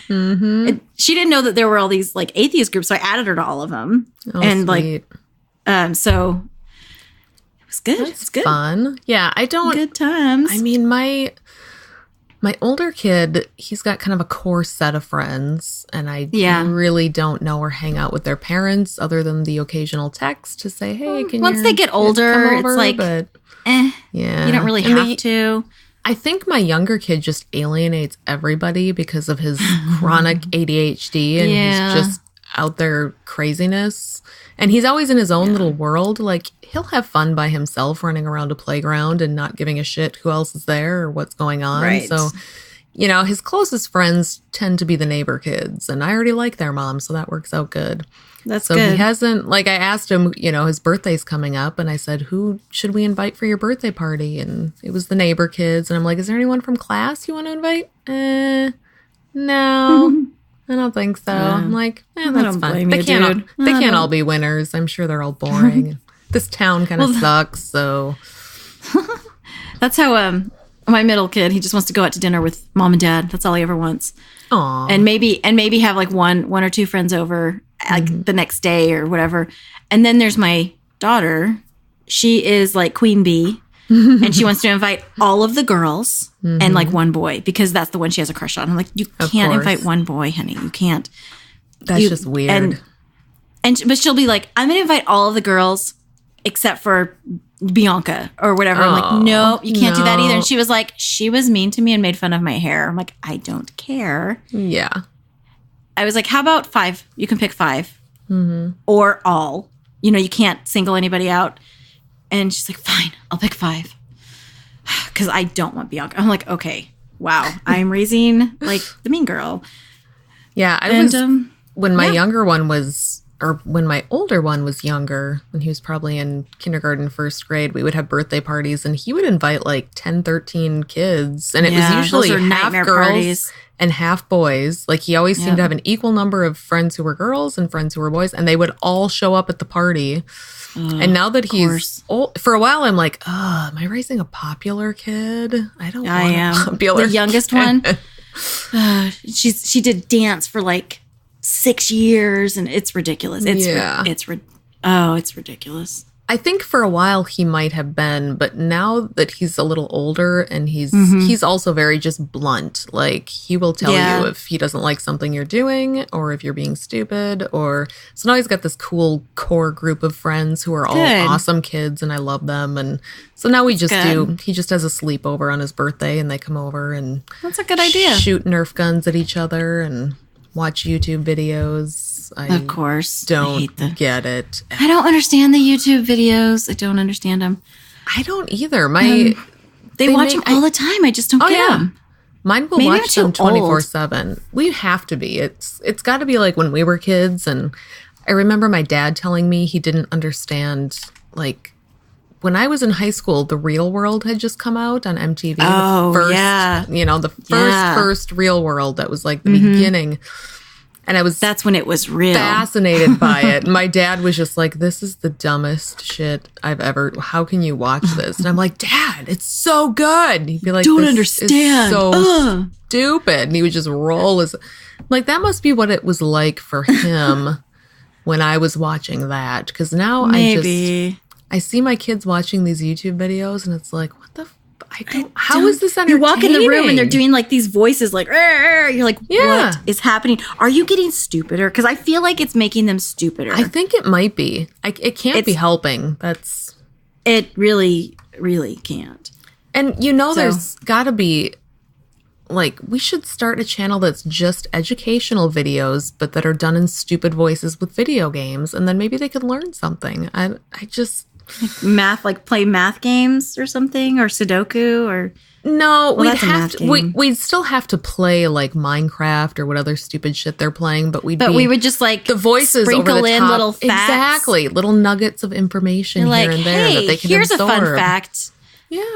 And she didn't know that there were all these like atheist groups, so I added her to all of them. And sweet. So it was good. That's good. Fun. Yeah. Good times. I mean, my older kid, he's got kind of a core set of friends, and I really don't know or hang out with their parents other than the occasional text to say, hey, once they get older, it's like, but, you don't really have to. I think my younger kid just alienates everybody because of his chronic ADHD and he's just out there craziness. And he's always in his own little world. Like, he'll have fun by himself running around a playground and not giving a shit who else is there or what's going on. Right. So, his closest friends tend to be the neighbor kids. And I already like their mom, so that works out good. That's so good. He hasn't, like, I asked him, his birthday's coming up, and I said, who should we invite for your birthday party? And it was the neighbor kids. And I'm like, is there anyone from class you want to invite? No, I don't think so. I'm like, that's fine. They can't all be winners. I'm sure they're all boring. This town kind of sucks, so. That's how my middle kid, he just wants to go out to dinner with mom and dad. That's all he ever wants. Aww. And maybe have like one or two friends over like the next day or whatever. And then there's my daughter. She is like queen bee. And she wants to invite all of the girls and like one boy because that's the one she has a crush on. I'm like, you can't invite one boy, honey. You can't. That's just weird. But she'll be like, I'm going to invite all of the girls except for Bianca or whatever. I'm like, no, you can't do that either. And she was like, she was mean to me and made fun of my hair. I'm like, I don't care. Yeah. I was like, how about 5? You can pick 5 or all. You can't single anybody out. And she's like, fine, I'll pick 5. Because I don't want Bianca. I'm like, okay, wow. I'm raising like the mean girl. Yeah, when my younger one was, or when my older one was younger, when he was probably in kindergarten, first grade, we would have birthday parties and he would invite like 10, 13 kids. And it was usually half girls parties. And half boys. Like he always seemed to have an equal number of friends who were girls and friends who were boys. And they would all show up at the party. And now that he's old, for a while, I'm like, am I raising a popular kid? I don't want a popular The youngest one, she did dance for like 6 years and it's ridiculous. It's ridiculous. I think for a while he might have been, but now that he's a little older and he's also very just blunt. Like he will tell you if he doesn't like something you're doing or if you're being stupid so now he's got this cool core group of friends who are all awesome kids and I love them. And so now he just has a sleepover on his birthday and they come over and that's a good idea. Shoot Nerf guns at each other and watch YouTube videos. Of course. Don't get it. I don't understand the YouTube videos. I don't understand them. I don't either. They watch them all the time. I just don't get them. Mine will watch them 24/7. We have to be. It's got to be like when we were kids. And I remember my dad telling me he didn't understand, like, when I was in high school, The Real World had just come out on MTV. Oh, the first Real World that was like the beginning. And that's when it was real. Fascinated by it. My dad was just like, this is the dumbest shit I've ever, how can you watch this? And I'm like, Dad, it's so good. He'd be like, don't understand. So stupid. And he would just roll his, like, that must be what it was like for him when I was watching that. Because now I see my kids watching these YouTube videos and it's like, what the how is this entertaining? You walk in the room and they're doing like these voices like, you're like, what is happening? Are you getting stupider? Because I feel like it's making them stupider. I think it might be. It can't be helping. It really, really can't. And there's got to be, like, we should start a channel that's just educational videos, but that are done in stupid voices with video games. And then maybe they could learn something. I just... Math, like play math games or something, or Sudoku, or no, we'd still have to play like Minecraft or what other stupid shit they're playing, but we would just like the voices sprinkle over the in top, little facts. Exactly, little nuggets of information you're here like, and there that they can here's absorb. A fun fact,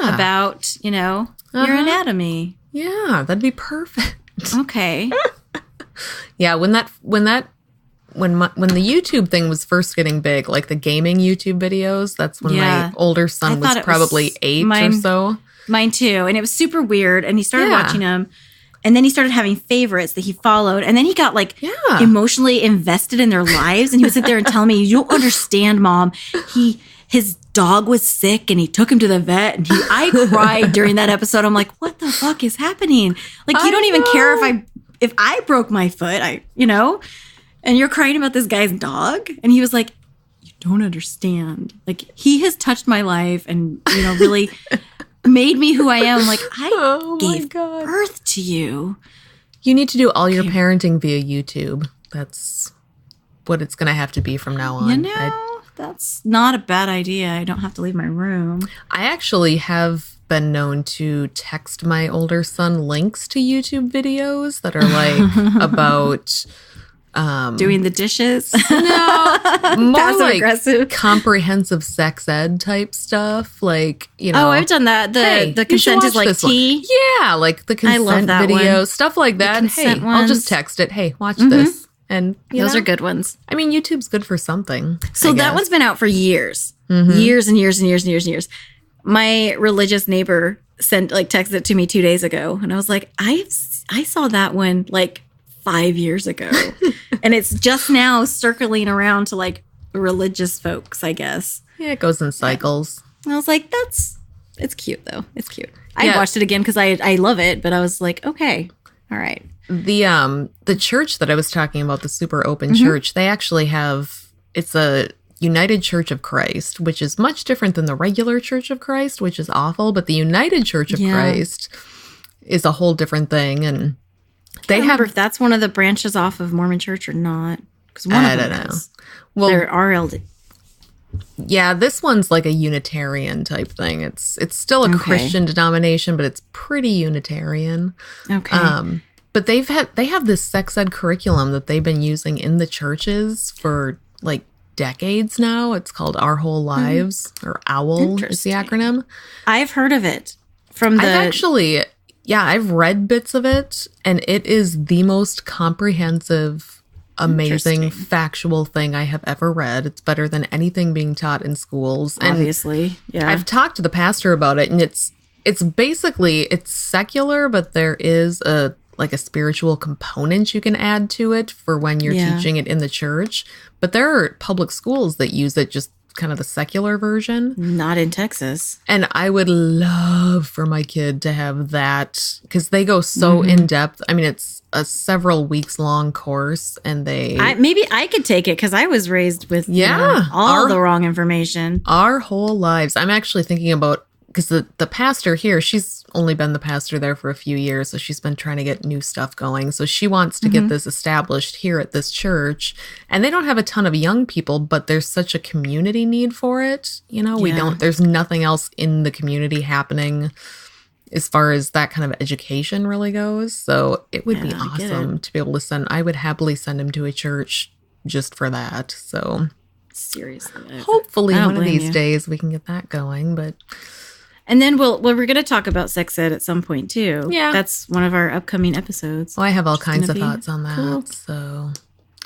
about your anatomy. Yeah, that'd be perfect. Okay. Yeah, when the YouTube thing was first getting big, like the gaming YouTube videos, that's when my older son was probably 8 or so. Mine too. And it was super weird. And he started watching them. And then he started having favorites that he followed. And then he got like emotionally invested in their lives. And he would sit there and tell me, you don't understand, Mom. His dog was sick and he took him to the vet. And I cried during that episode. I'm like, what the fuck is happening? Like, you don't even care if I broke my foot, and you're crying about this guy's dog? And he was like, you don't understand. Like, he has touched my life and, really made me who I am. Like, I Oh my gave God. birth to you. You need to do all your parenting via YouTube. That's what it's going to have to be from now on. You know, that's not a bad idea. I don't have to leave my room. I actually have been known to text my older son links to YouTube videos that are like about Doing the dishes. no, more Passive like aggressive. comprehensive sex ed type stuff. Like, you know, Oh, I've done that. hey, The you should consent is watch like this one. tea. Yeah, like the I love consent that video, one. stuff like that. Hey, consent I'll just ones. text it. Hey, watch this. And you Those know, are good ones. I mean, YouTube's good for something. So I that guess. one's been out for years, years and years and years and years and years. My religious neighbor texted it to me 2 days ago, and I was like, I saw that one like 5 years ago, and it's just now circling around to like religious folks, I guess. Yeah, it goes in cycles. And I was like, it's cute though. It's cute. I Yeah. watched it again because I love it, but I was like, okay, all right. The church that I was talking about, the super open church, they actually have, it's a United Church of Christ, which is much different than the regular Church of Christ, which is awful, but the United Church of Yeah. Christ is a whole different thing. And they I have, wonder if that's one of the branches off of Mormon Church or not. Because one I of them don't know. is. well, They're RLD. yeah, this one's like a Unitarian type thing. It's still a Okay. Christian denomination, but it's pretty Unitarian. Okay. But they have this sex ed curriculum that they've been using in the churches for like decades now. It's called Our Whole Lives, or OWL is the Interesting. acronym. I've heard of it from the. I've read bits of it, and it is the most comprehensive, amazing, Interesting. factual thing I have ever read. It's better than anything being taught in schools. And Obviously, yeah. I've talked to the pastor about it, and it's basically, it's secular, but there is a spiritual component you can add to it for when you're Yeah. teaching it in the church. But there are public schools that use it, just kind of the secular version. Not in Texas. And I would love for my kid to have that, because they go so in depth. I mean, it's a several weeks long course, and Maybe I could take it because I was raised with all the wrong information. our whole lives. I'm actually thinking about, because the pastor here, she's only been the pastor there for a few years, so she's been trying to get new stuff going. So she wants to get this established here at this church. And they don't have a ton of young people, but there's such a community need for it. You know, there's nothing else in the community happening as far as that kind of education really goes. So it would be Yeah, I get awesome to be able to I would happily send him to a church just for that. So Seriously. hopefully I don't one of blame these you. days we can get that going. But And then we're going to talk about sex ed at some point too. Yeah. That's one of our upcoming episodes. I have all kinds of gonna be thoughts on that. cool. So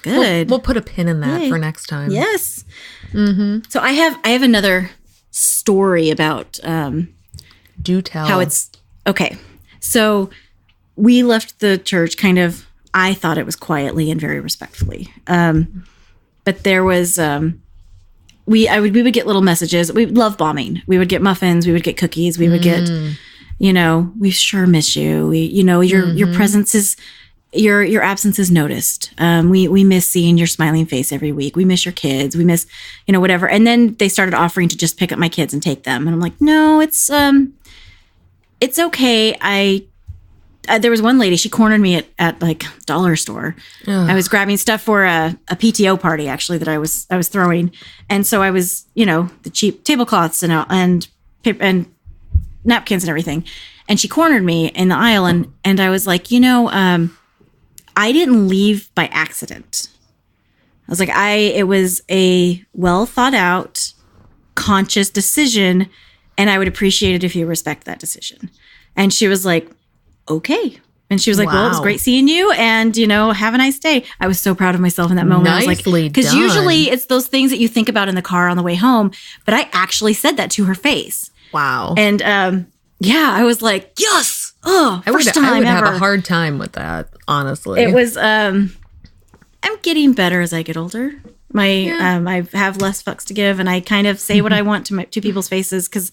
Good. we'll put a pin in that Yay. for next time. Yes. So I have another story about Do tell. how it's okay. So we left the church kind of. I thought it was quietly and very respectfully. But there was we would get little messages. We love bombing. We would get muffins. We would get cookies. We would get, we sure miss you. Your presence is. Your absence is noticed. We miss seeing your smiling face every week. We miss your kids. We miss, whatever. And then they started offering to just pick up my kids and take them. And I'm like, no, it's okay. There was one lady, she cornered me at like dollar store. Ugh. I was grabbing stuff for a PTO party actually that I was throwing. And so I was, the cheap tablecloths and napkins and everything. And she cornered me in the aisle and I was like, I didn't leave by accident. I was like, it was a well thought out, conscious decision, and I would appreciate it if you respect that decision. And she was like, okay. And she was like, well, it was Wow. great seeing you, and have a nice day. I was so proud of myself in that moment. I was Nicely like, because done. usually it's those things that you think about in the car on the way home, but I actually said that to her face. Wow. And I was like, yes. Oh, I would first time have ever. a hard time with that, honestly. It was. I'm getting better as I get older. I have less fucks to give, and I kind of say what I want to people's faces because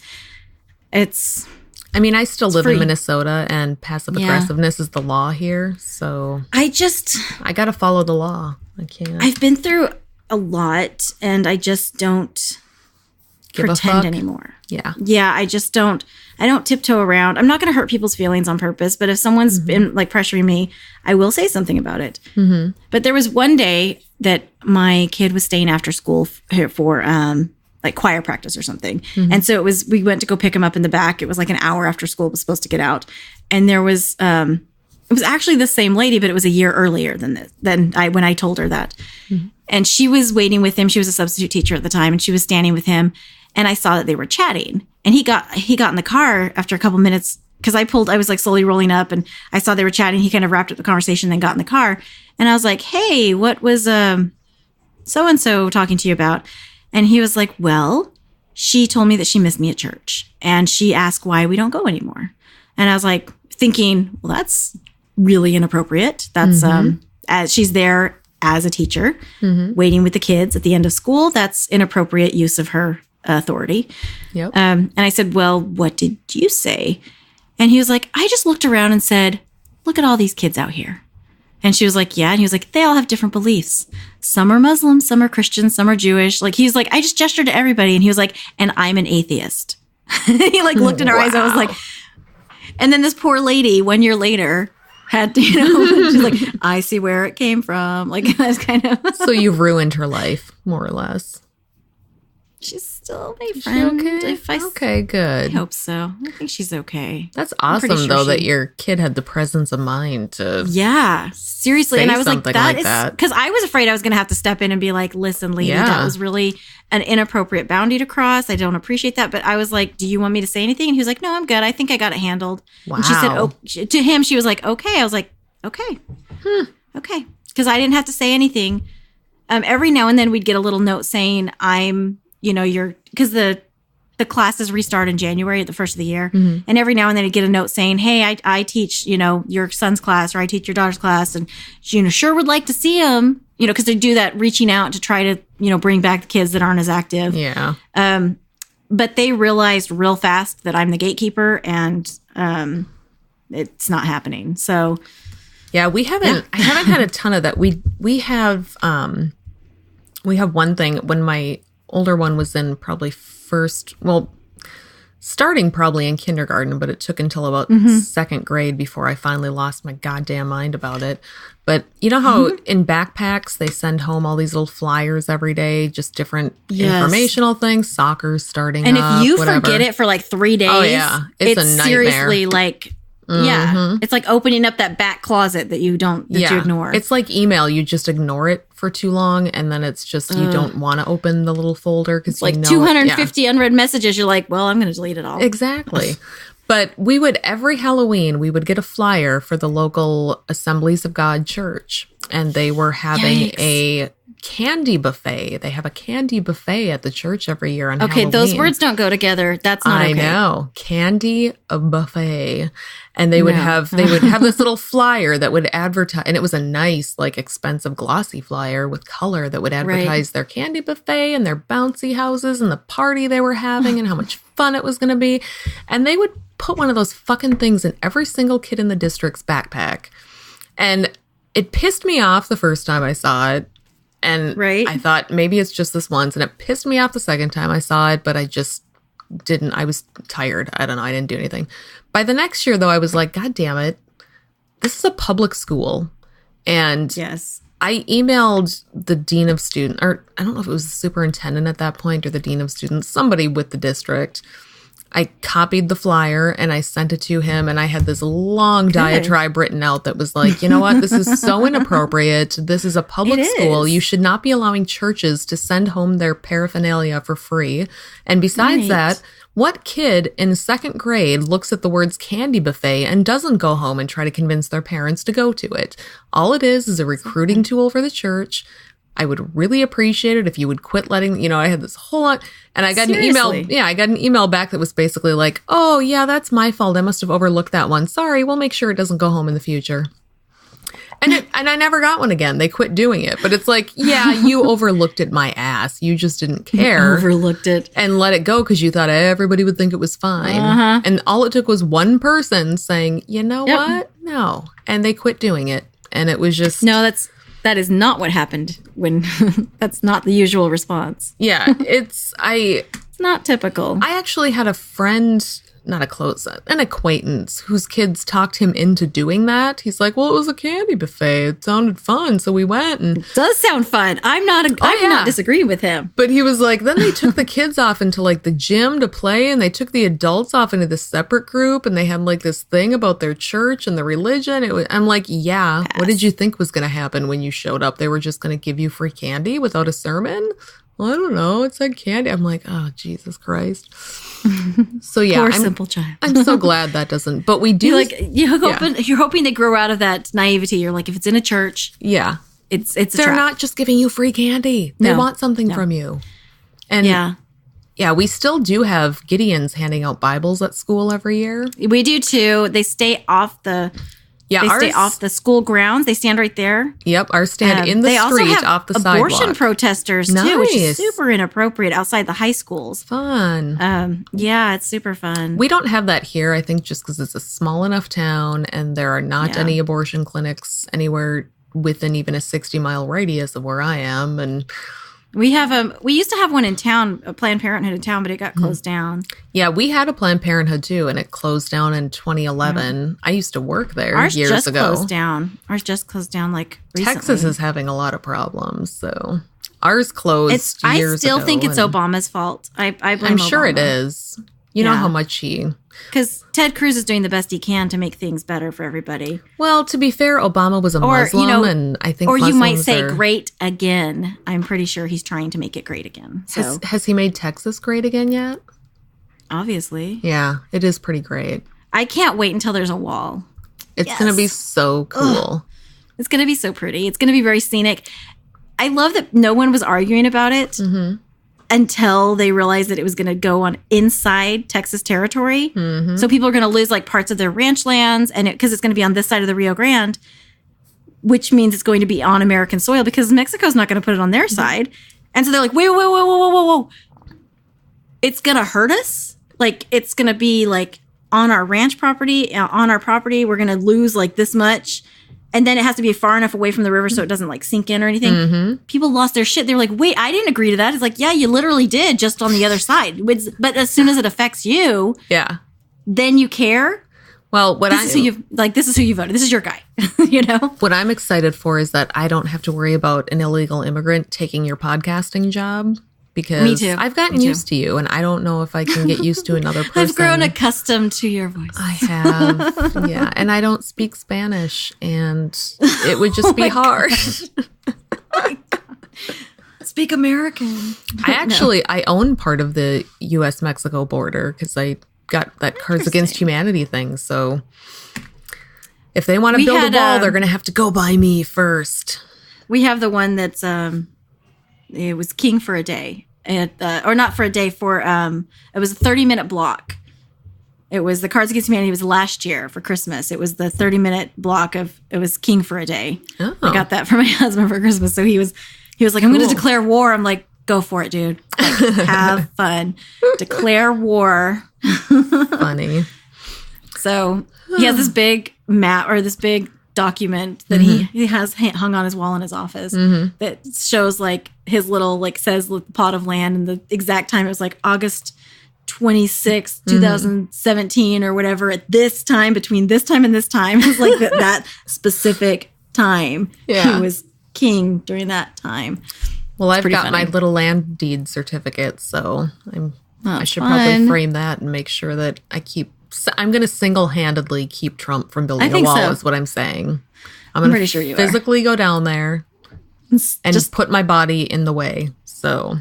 it's. I mean, I still live free. in Minnesota, and passive aggressiveness is the law here. So I got to follow the law. I can't. I've been through a lot, and I just don't. pretend anymore. Yeah. Yeah, I don't tiptoe around. I'm not going to hurt people's feelings on purpose, but if someone's been like pressuring me, I will say something about it. Mm-hmm. But there was one day that my kid was staying after school for like choir practice or something. Mm-hmm. And so we went to go pick him up in the back. It was like an hour after school was supposed to get out. And there was, it was actually the same lady, but it was a year earlier when I told her that. Mm-hmm. And she was waiting with him. She was a substitute teacher at the time, and she was standing with him. And I saw that they were chatting. And he got in the car after a couple minutes because I was like slowly rolling up, and I saw they were chatting. He kind of wrapped up the conversation, then got in the car. And I was like, "Hey, what was so-and-so talking to you about?" And he was like, "Well, she told me that she missed me at church, and she asked why we don't go anymore." And I was like thinking, well, that's really inappropriate. That's as she's there as a teacher, waiting with the kids at the end of school. That's inappropriate use of her authority. Yep. And I said, "Well, what did you say?" And he was like, "I just looked around and said, look at all these kids out here." And she was like, "Yeah." And he was like, "They all have different beliefs. Some are Muslim, some are Christian, some are Jewish." Like, he's like, "I just gestured to everybody." And he was like, "And I'm an atheist." He like looked in her eyes. I was like, and then this poor lady 1 year later had, she's like, "I see where it came from." Like, that's kind of. So you've ruined her life, more or less. She's still my friend. Okay, good. I hope so. I think she's okay. That's awesome, though, that your kid had the presence of mind to. Yeah, seriously. And I was like, that is because I was afraid I was going to have to step in and be like, "Listen, lady, that was really an inappropriate boundary to cross. I don't appreciate that." But I was like, "Do you want me to say anything?" And he was like, "No, I'm good. I think I got it handled." Wow. And she said, "Oh," to him, she was like, "Okay." I was like, "Okay, okay," because I didn't have to say anything. Every now and then we'd get a little note saying, "I'm." Because the classes restart in January at the first of the year. Mm-hmm. And every now and then you get a note saying, "Hey, I teach, your son's class, or I teach your daughter's class. And, sure would like to see him," because they do that reaching out to try to, bring back the kids that aren't as active. Yeah. But they realized real fast that I'm the gatekeeper, and it's not happening. So. Yeah, I haven't had a ton of that. We have one thing when my older one was in probably starting probably in kindergarten, but it took until about second grade before I finally lost my goddamn mind about it. But you know how in backpacks, they send home all these little flyers every day, just different informational things, soccer's starting and up, if you whatever. Forget it for like 3 days, oh, yeah. It's a nightmare. Seriously like... Yeah, it's like opening up that back closet that you ignore. It's like email. You just ignore it for too long, and then it's just you don't want to open the little folder because like 250 unread messages. You're like, well, I'm going to delete it all. Exactly. But every Halloween, we would get a flyer for the local Assemblies of God church, and they were having a candy buffet. They have a candy buffet at the church every year on Halloween. Okay, those words don't go together. That's not okay. I know. Candy buffet. And they would have this little flyer that would advertise, and it was a nice, like, expensive glossy flyer with color that would advertise their candy buffet and their bouncy houses and the party they were having and how much fun it was going to be. And they would put one of those fucking things in every single kid in the district's backpack. And it pissed me off the first time I saw it. And I thought maybe it's just this once. And it pissed me off the second time I saw it, but I just didn't. I was tired. I don't know. I didn't do anything. By the next year, though, I was like, God damn it. This is a public school. And I emailed the dean of students, or I don't know if it was the superintendent at that point or the dean of students, somebody with the district. I copied the flyer and I sent it to him, and I had this long diatribe written out that was like, you know what? This is so inappropriate. This is a public school. You should not be allowing churches to send home their paraphernalia for free. And besides that, what kid in second grade looks at the words candy buffet and doesn't go home and try to convince their parents to go to it? All it is a recruiting tool for the church. I would really appreciate it if you would quit letting, I had this whole lot, and I got an email. Yeah, I got an email back that was basically like, "Oh, yeah, that's my fault. I must have overlooked that one. Sorry, we'll make sure it doesn't go home in the future." And I never got one again. They quit doing it. But it's like, yeah, you overlooked it, my ass. You just didn't care. You overlooked it. And let it go because you thought everybody would think it was fine. And all it took was one person saying, you know what? No. And they quit doing it. And it was just... No, that is not what happened when... That's not the usual response. Yeah, It's not typical. I actually had a friend, not a close, an acquaintance whose kids talked him into doing that. He's like, well, it was a candy buffet. It sounded fun. So we went. And it does sound fun. I'm not disagreeing with him. But he was like, then they took the kids off into like the gym to play, and they took the adults off into this separate group, and they had like this thing about their church and the religion. I'm like, yeah, yes. What did you think was going to happen when you showed up? They were just going to give you free candy without a sermon? Well, I don't know. It said candy. I'm like, oh, Jesus Christ. So yeah, poor simple child. I'm so glad that doesn't. But we do you're hoping they grow out of that naivety. You're like, if it's in a church, yeah, it's they're not just giving you free candy. They want something from you. And yeah, we still do have Gideons handing out Bibles at school every year. We do too. They stay off the. Yeah, stay off the school grounds. They stand right there. Yep, ours stand in the street off the sidewalk. Abortion protesters too, which is super inappropriate outside the high schools. Fun. Yeah, it's super fun. We don't have that here, I think, just because it's a small enough town and there are not any abortion clinics anywhere within even a 60-mile radius of where I am. And we used to have one in town, a Planned Parenthood in town, but it got closed down. Yeah, we had a Planned Parenthood too, and it closed down in 2011. I used to work there years ago. Ours just closed down like recently. Texas is having a lot of problems, so ours closed years ago. I still think it's Obama's fault. I blame Obama. I'm sure it is. You know how much because Ted Cruz is doing the best he can to make things better for everybody. Well, to be fair, Obama was a Muslim, and I think you might say great again. I'm pretty sure he's trying to make it great again. So has he made Texas great again yet? Obviously. Yeah, it is pretty great. I can't wait until there's a wall. It's going to be so cool. Ugh. It's going to be so pretty. It's going to be very scenic. I love that no one was arguing about it. Until they realized that it was going to go on inside Texas territory. So people are going to lose like parts of their ranch lands, and because it's going to be on this side of the Rio Grande, which means it's going to be on American soil because Mexico's not going to put it on their side. And so they're like, whoa. It's going to hurt us? Like, it's going to be like on our ranch property, on our property, we're going to lose like this much. And then it has to be far enough away from the river so it doesn't like sink in or anything. People lost their shit. They were like, wait, I didn't agree to that. It's like, yeah, you literally did just on the other side. But as soon as it affects you, then you care. Well, this is who you voted. This is your guy, you know? What I'm excited for is that I don't have to worry about an illegal immigrant taking your podcasting job. Because Me too. I've gotten used to you, and I don't know if I can get used to another person. I've grown accustomed to your voice. I have, yeah. And I don't speak Spanish, and it would just be hard. Speak American. I own part of the U.S.-Mexico border because I got that Cards Against Humanity thing. So if they want to build a wall, they're going to have to go by me first. We have the one that's... it was King for a day, or not for a day. It was a 30-minute block. It was the Cards Against Humanity. It was last year for Christmas. It was the 30-minute block of. It was King for a day. Oh. I got that for my husband for Christmas. So he was like, I'm going to declare war. I'm like, go for it, dude. Like, have fun. Declare war. Funny. So he has this big map or this big document that he has hung on his wall in his office that shows like his little like says the plot of land and the exact time. It was like August 26th, 2017 or whatever at this time, between this time and this time. It's like that specific time. He was king during that time. Well, I've got my little land deed certificate, so I should probably frame that and make sure that I'm going to single-handedly keep Trump from building a wall, is what I'm saying. I'm pretty sure you physically go down there and just put my body in the way. So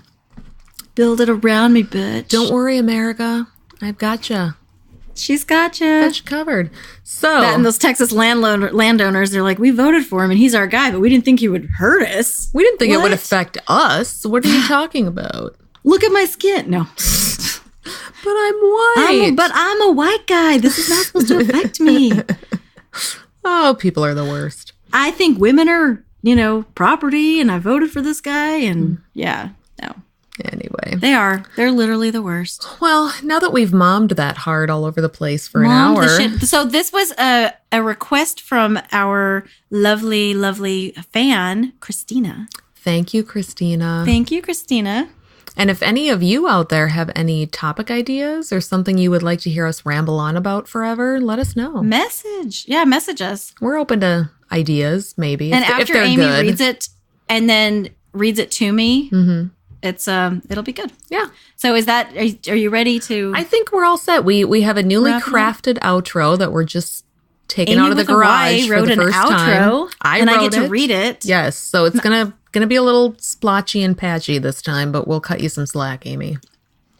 build it around me, bitch. Don't worry, America. I've got you. She's got you. Got you covered. So that and those Texas landowners, they're like, we voted for him and he's our guy, but we didn't think he would hurt us. We didn't think it would affect us. What are you talking about? Look at my skin. No. But I'm white. But I'm a white guy. This is not supposed to affect me. Oh, people are the worst. I think women are, property, and I voted for this guy, and no. Anyway. They are. They're literally the worst. Well, now that we've mommed that hard all over the place for an hour. So this was a request from our lovely, lovely fan, Christina. Thank you, Christina. Thank you, Christina. And if any of you out there have any topic ideas or something you would like to hear us ramble on about forever, let us know. Message us. We're open to ideas, maybe. And after Amy reads it and then reads it to me, it's it'll be good. Yeah. So are you ready to? I think we're all set. We have a newly crafted outro that we're just taking out of the garage for the first time. I get to read it. Yes. So it's gonna be a little splotchy and patchy this time, but we'll cut you some slack, Amy.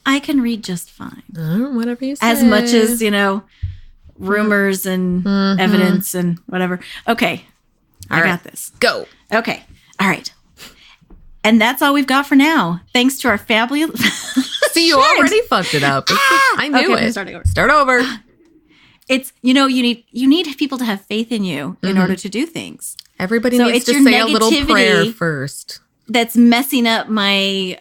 I can read just fine. Whatever you say. As much as, rumors and evidence and whatever. Okay. I got this. Go. Okay. All right. And that's all we've got for now. Thanks to our fabulous... See, you already fucked it up. I knew it. Start over. It's, you need people to have faith in you in order to do things. Everybody needs to say a little prayer first. That's messing up my...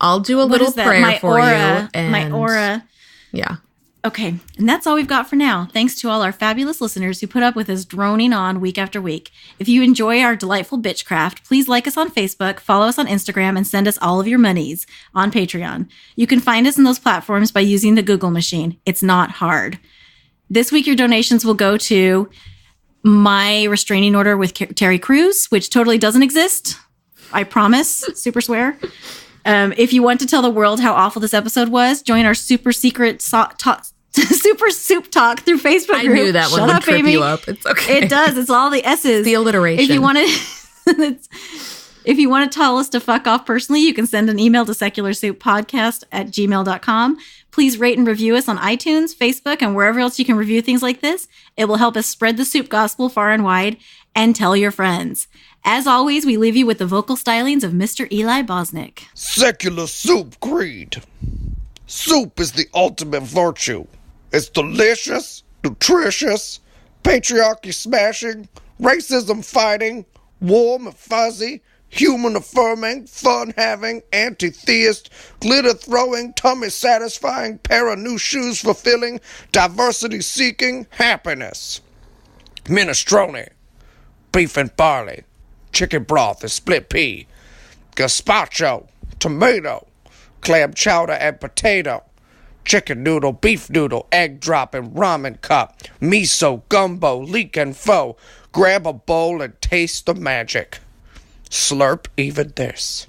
I'll do a little prayer for you. My aura. Yeah. Okay. And that's all we've got for now. Thanks to all our fabulous listeners who put up with us droning on week after week. If you enjoy our delightful bitchcraft, please like us on Facebook, follow us on Instagram, and send us all of your monies on Patreon. You can find us in those platforms by using the Google machine. It's not hard. This week, your donations will go to my restraining order with Terry Crews, which totally doesn't exist. I promise. Super swear. If you want to tell the world how awful this episode was, join our super secret Super Soup Talk through Facebook group. I knew that one would trip you up. It's okay. It does. It's all the S's. The alliteration. If you want to tell us to fuck off personally, you can send an email to secularsouppodcast@gmail.com. Please rate and review us on iTunes, Facebook, and wherever else you can review things like this. It will help us spread the soup gospel far and wide, and tell your friends. As always, we leave you with the vocal stylings of Mr. Eli Bosnick. Secular soup creed. Soup is the ultimate virtue. It's delicious, nutritious, patriarchy smashing, racism fighting, warm and fuzzy, human affirming, fun having, anti-theist, glitter throwing, tummy satisfying, pair of new shoes fulfilling, diversity seeking, happiness. Minestrone, beef and barley, chicken broth and split pea, gazpacho, tomato, clam chowder and potato, chicken noodle, beef noodle, egg drop and ramen cup, miso, gumbo, leek and pho. Grab a bowl and taste the magic. Slurp even this.